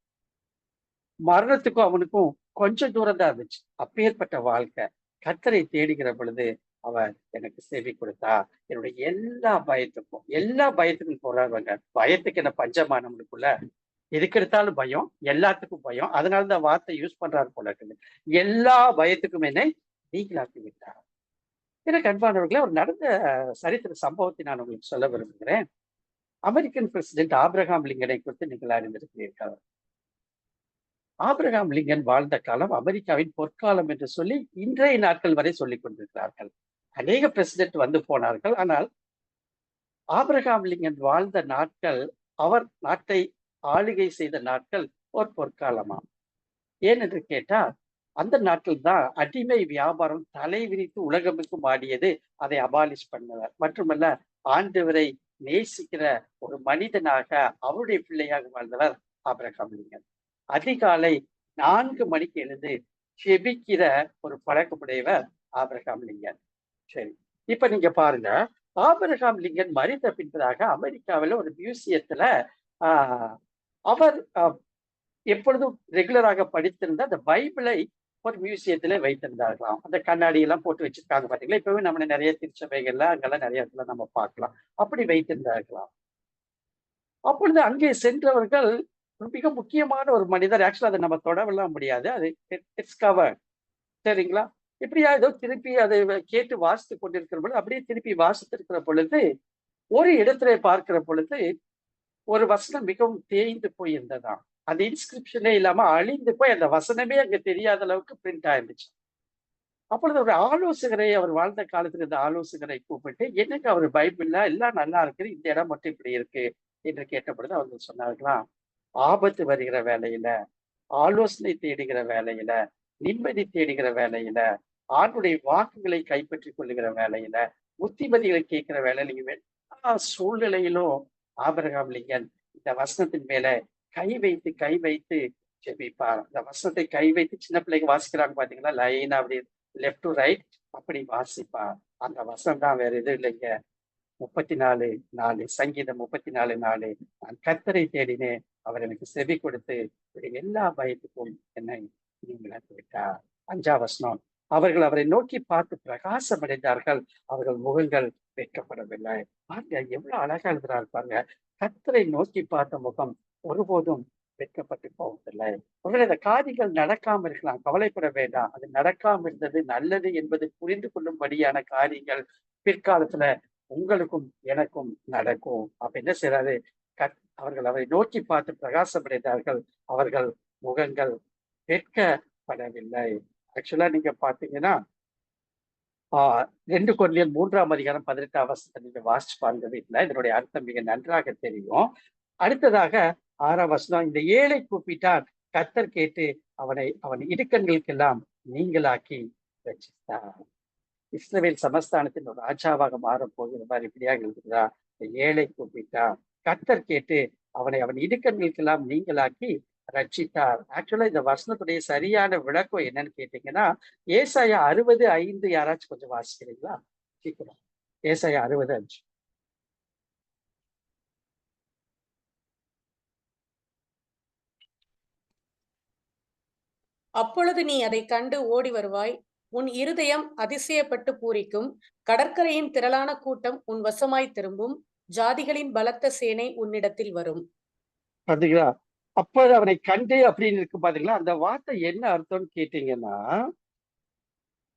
மரணத்துக்கும் அவனுக்கும் கொஞ்சம் தூரம் தான் இருந்துச்சு. அப்பேற்பட்ட வாழ்க்கை. கர்த்தரை தேடுகிற பொழுது அவர் எனக்கு செவி கொடுத்தா. என்னுடைய எல்லா பயத்துக்கும் போராடுவாங்க. பயத்துக்கு என்ன பஞ்சமா நம்மளுக்குள்ள? எதுக்கு எடுத்தாலும் பயம், எல்லாத்துக்கும் பயம். அதனாலதான் வார்த்தை யூஸ் பண்றாரு போல இருக்குது. எல்லா பயத்துக்கும் என்னை நீங்களாக்கி விட்டார். எனக்கு அன்பானவர்களே, ஒரு நடந்த சரித்திர சம்பவத்தை நான் உங்களுக்கு சொல்ல விரும்புகிறேன். அமெரிக்கன் பிரசிடென்ட் ஆபிரகாம் லிங்கனை குறித்து நீங்கள் அறிந்திருக்கிறீர்கள். ஆபிரகாம் லிங்கன் வாழ்ந்த காலம் அமெரிக்காவின் பொற்காலம் என்று சொல்லி இன்றைய நாட்கள் வரை சொல்லிக் கொண்டிருக்கிறார்கள். அநேக பிரசிடென்ட் வந்து போனார்கள். ஆனால் ஆபிரகாம் லிங்கன் வாழ்ந்த நாட்கள், அவர் நாட்டை ஆளுகை செய்த நாட்கள் ஒரு பொற்காலமாம். ஏன் என்று கேட்டால், அந்த நாட்டில் தான் அடிமை வியாபாரம் தலை விரித்து உலகமெங்கும் ஆடியது. அதை அபாலிஷ் பண்ணவர். மட்டுமல்ல, ஆண்டவரை நேசிக்கிற ஒரு மனிதனாக அவருடைய பிள்ளையாக வாழ்ந்தவர் ஆபிரகாம் லிங்கன். அதிகாலை 4 மணிக்கு எழுந்து செபிக்கிற ஒரு பழக்கமுடையவர் ஆபிரகாம் லிங்கன். சரி, இப்ப நீங்க பாருங்க, ஆபிரகாம் லிங்கன் மரித்த பின்பதாக அமெரிக்காவில் ஒரு மியூசியத்துல அவர் எப்பொழுதும் ரெகுலராக படித்திருந்த அந்த பைபிளை ஒரு மியூசியத்துல வைத்திருந்தார்களாம். அந்த கண்ணாடி எல்லாம் போட்டு வச்சிருக்காங்க பாத்தீங்களா? இப்பவே நம்ம நிறைய திருச்சபைகள்ல அங்கெல்லாம் நிறைய இடத்துல நம்ம பார்க்கலாம். அப்படி வைத்திருந்தார்களாம். அப்பொழுது அங்கே சென்றவர்கள் மிக முக்கியமான ஒரு மனிதர். ஆக்சுவலா அதை நம்ம தொடவெல்லாம் முடியாது. அது இட்ஸ் கவர்ட். சரிங்களா? இப்படியா ஏதோ திருப்பி அதை கேட்டு வாசித்து கொண்டிருக்கிற பொழுது, அப்படியே திருப்பி வாசித்திருக்கிற பொழுது, ஒரு இடத்துல பார்க்கிற பொழுது ஒரு வசனம் மிகவும் தேய்ந்து போயிருந்ததாம். அந்த இன்ஸ்கிரிப்ஷனே இல்லாம அழிந்து போய் அந்த வசனமே அங்க தெரியாத அளவுக்கு பிரிண்ட் ஆயிருந்துச்சு. அப்பொழுது ஒரு ஆலோசகரை, அவர் வாழ்ந்த காலத்துல இந்த ஆலோசகரை கூப்பிட்டு, எனக்கு அவர் பைபிள்ல எல்லாம் நல்லா இருக்குது, இந்த இடம் மட்டும் இப்படி இருக்கு என்று கேட்ட பொழுது அவர்கள் சொன்னார்களாம், ஆபத்து வருகிற வேலையில, ஆலோசனை தேடுகிற வேலையில, நிம்மதி தேடுகிற வேலையில, ஆண்டுடைய வாக்குகளை கைப்பற்றிக் கொள்ளுகிற வேலையில, புத்திமதிகளை கேட்கிற வேலை, நீங்க எல்லா சூழ்நிலையிலும் ஆபிரகாம் லிங்கன் இந்த வசனத்தின் மேல கை வைத்து ஜெபிப்பார். இந்த வசனத்தை கை வைத்து சின்ன பிள்ளைங்க வாசிக்கிறாங்க பாத்தீங்களா, லைனா அப்படி லெஃப்ட் டு ரைட் அப்படி வாசிப்பார். அந்த வசனம் தான், வேற எதுவும் இல்லைங்க. 34:4 சங்கீதம் 34:4 நான் கர்த்தரை தேடினேன், அவர் எனக்கு செவி கொடுத்து எல்லா பயத்துக்கும் என்னை நீங்களாக்கி விட்டார். 5ஆம் வசனம், அவர்கள் அவரை நோக்கி பார்த்து பிரகாசம் அடைந்தார்கள், அவர்கள் முகங்கள் வெட்கப்படவில்லை. பாருங்க எவ்வளவு அழகா எழுதுறாரு பாருங்க. கர்த்தரை நோக்கி பார்த்த முகம் ஒருபோதும் வெட்கப்பட்டு போவதில்லை. ஒருவேளை இந்த காரியங்கள் நடக்காம இருக்கலாம், கவலைப்பட வேண்டாம். அது நடக்காம இருந்தது நல்லது என்பது புரிந்து கொள்ளும்படியான காரியங்கள் பிற்காலத்துல உங்களுக்கும் எனக்கும் நடக்கும். அப்ப என்ன செய்யறாரு? அவர்கள் அவரை நோக்கி பார்த்து பிரகாசம் அடைந்தார்கள், அவர்கள் முகங்கள் வெட்கப்படவில்லை. ஆக்சுவலா நீங்க பாத்தீங்கன்னா 2 கொரிந்தியர் 3ஆம் அதிகாரம் 18ஆம் வசனத்தை நீங்க வாசிச்சு பாருங்க வீட்டுல. இதனுடைய அர்த்தம் மிக நன்றாக தெரியும். அடுத்ததாக 6ஆம் வசனம், இந்த ஏழை கூப்பிட்டார், கர்த்தர் கேட்டு அவன் இடுக்கண்களுக்கெல்லாம் நீங்களாக்கி ரட்சித்தார். இஸ்ரவேல் சமஸ்தானத்தின் ஒரு ராஜாவாக மாறப் போகிற மாதிரி இப்படியாக இருக்கிறா. இந்த ஏழை கூப்பிட்டா, கர்த்தர் கேட்டு அவன் இடுக்கண்களுக்கெல்லாம் நீங்களாக்கி ரட்சித்தார். ஆக்சுவலா இந்த வசனத்துடைய சரியான விளக்கம் என்னன்னு கேட்டீங்கன்னா, ஏசாயா 60:5 யாராச்சும் கொஞ்சம் வாசிக்கிறீங்களா? சீக்கிரம். ஏசாயா 60:5. அப்பொழுது நீ அதை கண்டு ஓடி வருவாய், உன் இருதயம் அதிசயப்பட்டு பூரிக்கும், கடற்கரையின் திரளான கூட்டம் உன் வசமாய் திரும்பும், ஜாதிகளின் பலத்த சேனை உன்னிடத்தில் வரும். பாத்தீங்களா? அப்ப அவனை கண்டு அப்படின்னு இருக்கு பாத்தீங்களா? அந்த வார்த்தை என்ன அர்த்தம்னு கேட்டீங்கன்னா,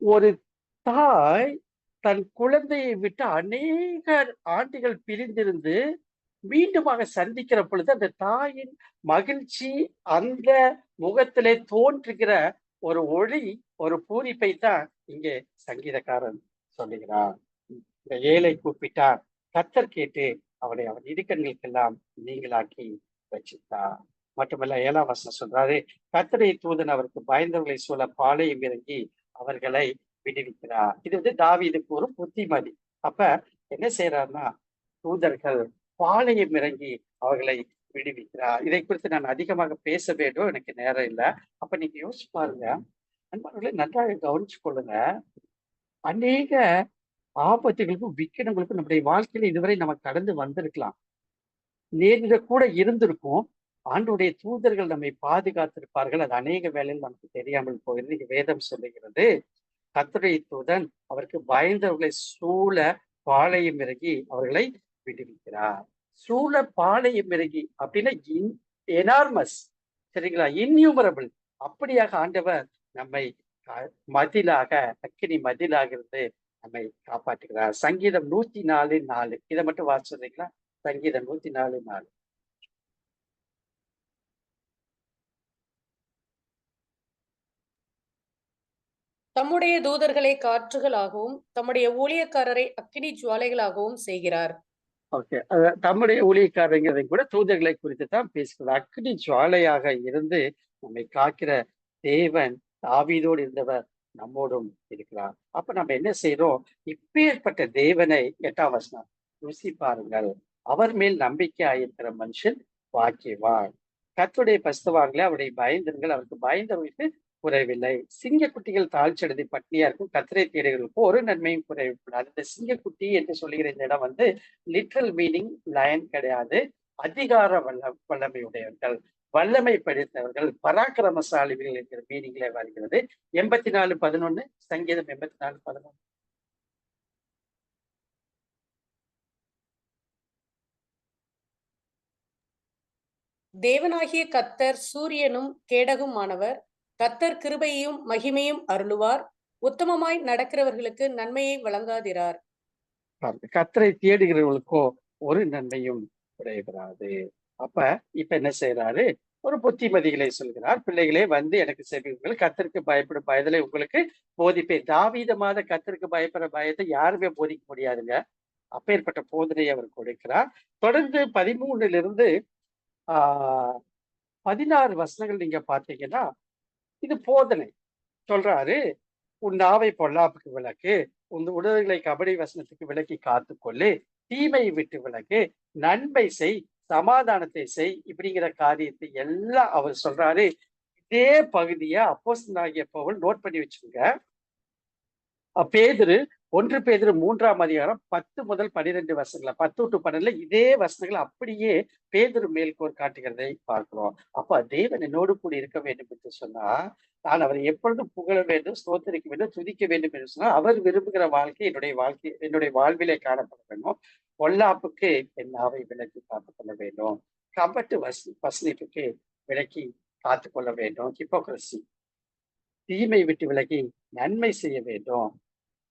ஒரு தாய் தன் குழந்தையை விட்டு அநேக ஆண்டுகள் பிரிந்திருந்து மீண்டுமாக சந்திக்கிற பொழுது அந்த தாயின் மகிழ்ச்சி அந்த முகத்திலே தோன்றுகிற ஒரு ஒளி, ஒரு பூரிப்பை தான் இங்கே சங்கீதக்காரன் சொல்லுகிறான். இந்த ஏழை கூப்பிட்டார், கர்த்தர் கேட்டு அவனை அவன் இடுக்கண்களுக்கெல்லாம் நீங்களாக்கி வச்சிட்டார். மட்டுமல்ல 7ஆம் வசனம் சொல்றாரு, கர்த்தருடைய தூதன் அவருக்கு பயந்தவர்களை சூழ பாளையம் இறங்கி அவர்களை விடுவிக்கிறார். இது தாவீதுக்கு ஒரு புத்திமதி. அப்ப என்ன செய்யறாருன்னா, தூதர்கள் பாளையம் இறங்கி அவர்களை விடுவிக்கிறார். இதை குறித்து நான் அதிகமாக பேச வேண்டும், எனக்கு நேரம் இல்லை. அப்ப நீங்க யோசிச்சு பாருங்க, நண்பர்களை நன்றாக கவனிச்சு கொள்ளுங்க. அநேக ஆபத்துகளுக்கும் விக்கினங்களுக்கும் நம்முடைய வாழ்க்கையில இதுவரை நம்ம கடந்து வந்திருக்கலாம், நேரிட கூட இருந்திருக்கும். ஆண்டுடைய தூதர்கள் நம்மை பாதுகாத்திருப்பார்கள். அது அநேக வேளையில் நமக்கு தெரியாமல் போகிறது. இங்க வேதம் சொல்லுகிறது, கர்த்தருடைய தூதன் அவருக்கு பயந்தவர்களை சூழ பாளையம் இறங்கி அவர்களை விடுவிக்கிறார். சூழ பாளையம் இறங்கி அப்படின்னா எனார்மஸ், சரிங்களா, இன்யூமரபிள். அப்படியாக ஆண்டவர் நம்மை மதிலாக, அக்கினி மதிலாக இருந்து நம்மை காப்பாற்றுகிறார். சங்கீதம் 104:4 இதை மட்டும் வாசிக்கிறீங்களா? சங்கீதம் 104:4. தம்முடைய தூதர்களை காற்றுகளாகவும் தம்முடைய ஊழியக்காரரை அக்கினி ஜுவாலைகளாகவும் செய்கிறார். ஓகே, தம்முடைய ஊழியக்காரங்கிறதை கூட தூதர்களை குறித்து தான் பேசுகிறார். அக்னி ஜுவாலையாக இருந்து நம்மை காக்கிற தேவன் தாவீதோடு இருந்தவர் நம்மோடும் இருக்கிறார். அப்ப நம்ம என்ன செய்யறோம்? இப்பேற்பட்ட தேவனை 8ஆம் வசனம் ருசி பாருங்கள், அவர் மேல் நம்பிக்கையாயிருக்கிற மனுஷன் பாக்கியவான். கர்த்தருடைய பரிசுத்தவான்களே அவருடைய பயந்திருங்கள், அவருக்கு பயந்தவர்களுக்கு குறைவில்லை. சிங்கக்குட்டிகள் தாழ்ச்சடைந்து பட்னியா இருக்கும், கர்த்தரை தேடுகிறவர்களுக்கு ஒரு நன்மையும் குறைவிடாது. இந்த சிங்கக்குட்டி என்று சொல்லுகிற இந்த இடம் லிட்ரல் மீனிங் லயன் கிடையாது. அதிகார வல்லமையுடையவர்கள், வல்லமை படைத்தவர்கள், பராக்கிரமசாலிகள் என்கிற மீனிங்ல வருகிறது. 84:11 சங்கீதம் 84:11. தேவனாகிய கர்த்தர் சூரியனும் கேடகுமானவர். கர்த்தர் கிருபையையும் மகிமையும் அருளுவார். உத்தமமாய் நடக்கிறவர்களுக்கு நன்மையை வழங்காதிரார். கர்த்தரை தேடுகிறவர்களுக்கோ ஒரு நன்மையும் குறைபடாது. அப்ப இப்ப என்ன செய்யறாரு? ஒரு புத்திமதிகளை சொல்கிறார். பிள்ளைகளே வந்து எனக்கு செவியுங்கள், கர்த்தருக்கு பயப்படும் பயதலை உங்களுக்கு போதிப்பேன். தாவீதமாத கர்த்தருக்கு பயப்படுற பயத்தை யாருமே போதிக்க முடியாதுங்க. அப்பேற்பட்ட போதனையை அவர் கொடுக்கிறார். தொடர்ந்து 13 ஆஹ் 16 வசனங்கள் நீங்க பாத்தீங்கன்னா இது போதனை சொல்றாரு. உன் நாவை பொல்லாப்புக்கு விலக்கு, உன் உடல்களை கபடி வசனத்துக்கு விலக்கி காத்துக்கொள்ளு, தீமையை விட்டு விலக்கு, நன்மை செய், சமாதானத்தை செய். இப்படிங்கிற காரியத்தை எல்லாம் அவர் சொல்றாரு. இதே பகுதியை அப்போஸ்தலனாகிய பவுல் நோட் பண்ணி வச்சுங்க. பேதுரு 1 பேதுரு 3ஆம் அதிகாரம் 10 முதல் 12 வசனங்களை, 10 to 12 இதே வசனங்களை அப்படியே பேதுரு மேல்கோர் காட்டுகிறதை பார்க்கிறோம். அப்ப தேவன் என்னோடு கூட இருக்க வேண்டும் என்று சொன்னா, நான் அவரை எப்பொழுதும் புகழ வேண்டும், ஸ்தோத்திரிக்க வேண்டும், துதிக்க வேண்டும் என்று சொன்னா, அவர் விரும்புகிற வாழ்க்கை என்னுடைய வாழ்விலே காணப்பட வேண்டும். பொல்லாப்புக்கு என் நாவை விலக்கி காத்துக்கொள்ள வேண்டும், கபட்டு வசனிப்புக்கு விலக்கி காத்துக்கொள்ள வேண்டும், ஹிப்போக்ரசி, தீமை விட்டு விலகி நன்மை செய்ய வேண்டும்,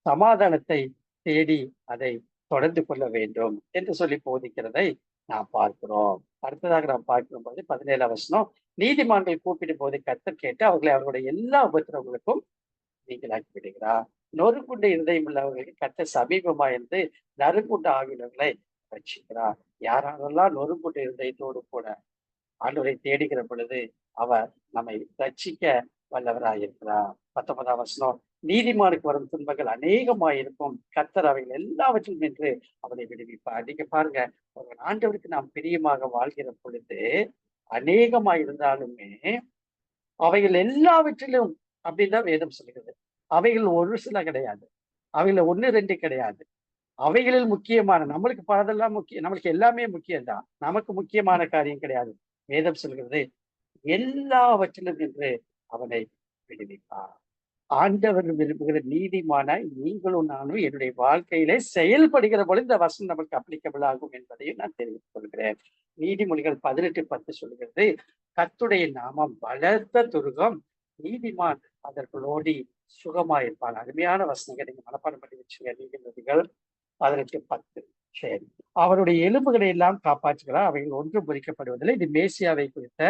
சமாதானத்தை தேடி அதை தொடர்ந்து கொள்ள வேண்டும் என்று சொல்லி போதிக்கிறதை நாம் பார்க்கிறோம். அடுத்ததாக நாம் பார்க்கும் போது 17ஆம் வசனம், நீதிமான்கள் கூப்பிடும் போது கர்த்தர் கேட்டு அவர்களை அவர்களுடைய எல்லா உபத்திரவங்களுக்கும் நீங்களாக்கி விடுகிறார். நொறுங்குண்ட இருதயம் உள்ளவர்களுக்கு கர்த்தர் சமீபமா இருந்து நறுங்குண்ட ஆகியவர்களை ரட்சிக்கிறார். யாரெல்லாம் நொறுங்குண்ட இருதயத்தோடு கூட ஆண்டவரை தேடுகிற பொழுது அவர் நம்மை ரட்சிக்க வல்லவராயிருக்கிறார். 19ஆம் வசனம், நீதிமானுக்கு வரும் துன்பங்கள் அநேகமாயிருக்கும், கர்த்தர் அவைகள் எல்லாவற்றிலும் என்று அவனை விடுவிப்பார். நீங்க பாருங்க, ஒரு ஆண்டவருக்கு நாம் பிரியமாக வாழ்கிற பொழுது அநேகமாயிருந்தாலுமே அவைகள் எல்லாவற்றிலும் அப்படின்னு தான் வேதம் சொல்கிறது. அவைகள் ஒரு சில கிடையாது, அவைகள் 1, 2 கிடையாது. அவைகளில் முக்கியமான, நம்மளுக்கு பலதெல்லாம் முக்கியம், நம்மளுக்கு எல்லாமே முக்கியம்தான், நமக்கு முக்கியமான காரியம் கிடையாது. வேதம் சொல்கிறது எல்லாவற்றிலும் என்று அவனை விடுவிப்பார். ஆண்டவர் விரும்புகிற நீதிமானாய் நீங்களும் நானும் என்னுடைய வாழ்க்கையிலே செயல்படுகிற பொழுது இந்த வசனம் நமக்கு அப்ளிகபிள் ஆகும் என்பதையும் நான் தெரிவித்துக் கொள்கிறேன். நீதிமொழிகள் 18:10 சொல்கிறது, கர்த்தருடைய நாமம் வளர்த்த துருகம், நீதிமான் அதற்குள் ஓடி சுகமாயிருப்பான். அருமையான வசனங்கள், நீங்க மனப்பாடம் பண்ணி வச்சுங்க. நீதிமொழிகள் 18:10. சரி, அவருடைய எலும்புகளை எல்லாம் காப்பாற்றுகிறார், அவைகள் ஒன்றும் பொறிக்கப்படுவதில்லை. இது மேசியாவை குறித்த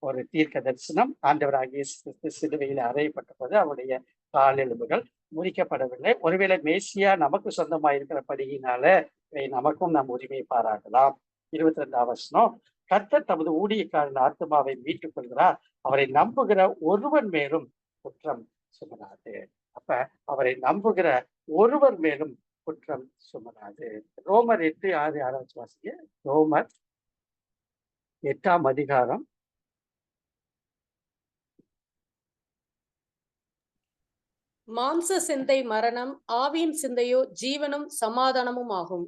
ஒரு தீர்க்க தரிசனம். ஆண்டவராகிய இயேசு கிறிஸ்து சிலுவையில் அறையப்பட்ட போது அவருடைய கால் எலும்புகள் முறிக்கப்படவில்லை. ஒருவேளை மேசியா நமக்கு சொந்தமாயிருக்கிறபடியினால நமக்கும் நம் உரிமை பாராட்டலாம். 22ஆம் வசனம், கர்த்தர் தமது ஊழியக்காரன் ஆத்துமாவை மீட்டுக் கொள்கிறார், அவரை நம்புகிற ஒருவர் மேலும் குற்றம் சுமராது. அப்ப அவரை நம்புகிற ஒருவர் மேலும் குற்றம் சுமராது. ரோமர் 8:6 வாசிங்க. ரோமர் 8ஆம் அதிகாரம். மாம்ச சிந்தை மரணம், ஆவியின் சிந்தையோ ஜீவனும் சமாதானமும் ஆகும்.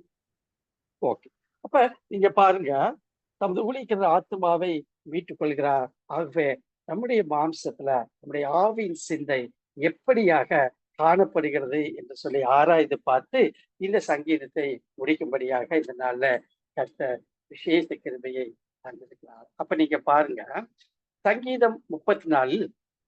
ஓகே, அப்ப நீங்க பாருங்க, தமது ஊழியக்காரர் ஆத்துமாவை மீட்டுக் கொள்கிறார். ஆகவே நம்முடைய மாம்சத்துல நம்முடைய ஆவியின் சிந்தை எப்படியாக காணப்படுகிறது என்று சொல்லி ஆராய்ந்து பார்த்து இந்த சங்கீதத்தை முடிக்கும்படியாக இந்த நாள்ல கர்த்தர் விசேஷ கிருபையை தந்திருக்கிறார். அப்ப நீங்க பாருங்க, சங்கீதம் 34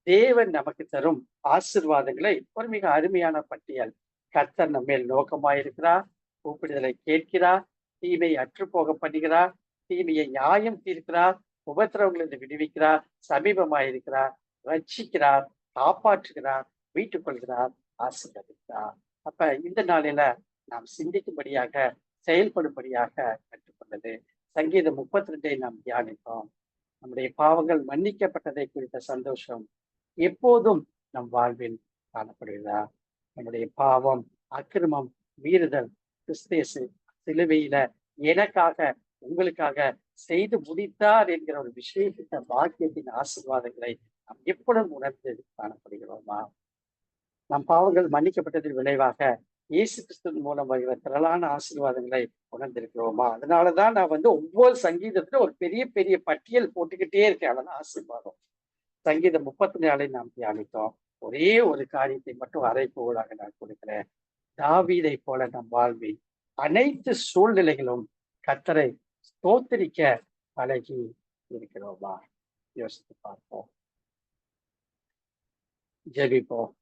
தேவன் நமக்கு தரும் ஆசீர்வாதங்களை ஒரு மிக அருமையான பட்டியல். கர்த்தர் நம்மேல் நோக்கமாயிருக்கிறார், கூப்பிடுதலை கேட்கிறார், தீமை அற்றுப்போக பண்ணுகிறார், தீமையை நியாயம் தீர்க்கிறார், உபத்திரவங்களிலிருந்து விடுவிக்கிறார், சமீபமாயிருக்கிறார், ரட்சிக்கிறார், காப்பாற்றுகிறார், மீட்டுக் கொள்கிறார், ஆசீர்வதிக்கிறார். அப்ப இந்த நாளில நாம் சிந்திக்கும்படியாக செயல்படும்படியாக கற்றுக்கொண்டது சங்கீதம் 32 நாம் தியானித்தோம். நம்முடைய பாவங்கள் மன்னிக்கப்பட்டதை குறித்த சந்தோஷம் எப்போதும் நம் வாழ்வில் காணப்படுகிறதா? நம்முடைய பாவம், அக்கிரமம், மீறுதல் கிறிஸ்து சிலுவையில எனக்காக உங்களுக்காக செய்து முடித்தார் என்கிற ஒரு விசேஷித்த பாக்கியத்தின் ஆசீர்வாதங்களை நாம் எப்பொழுதும் உணர்ந்து காணப்படுகிறோமா? நம் பாவங்கள் மன்னிக்கப்பட்டதின் விளைவாக இயேசு கிறிஸ்துவின் மூலம் வருகிற திரளான ஆசீர்வாதங்களை உணர்ந்திருக்கிறோமா? அதனாலதான் நான் ஒவ்வொரு சங்கீதத்துல ஒரு பெரிய பெரிய பட்டியல் போட்டுக்கிட்டே இருக்கேன். அதெல்லாம் ஆசீர்வாதம். சங்கீதம் 34 நாம் தியானித்தோம். ஒரே ஒரு காரியத்தை மட்டும் அறைகூவலாக நான் கொடுக்கிறேன். தாவீதை போல நம் வாழ்வில் அனைத்து சூழ்நிலைகளும் கர்த்தரை ஸ்தோத்திரிக்க பழகி இருக்கிறோமா? யோசித்து பார்ப்போம். ஜெபிப்போம்.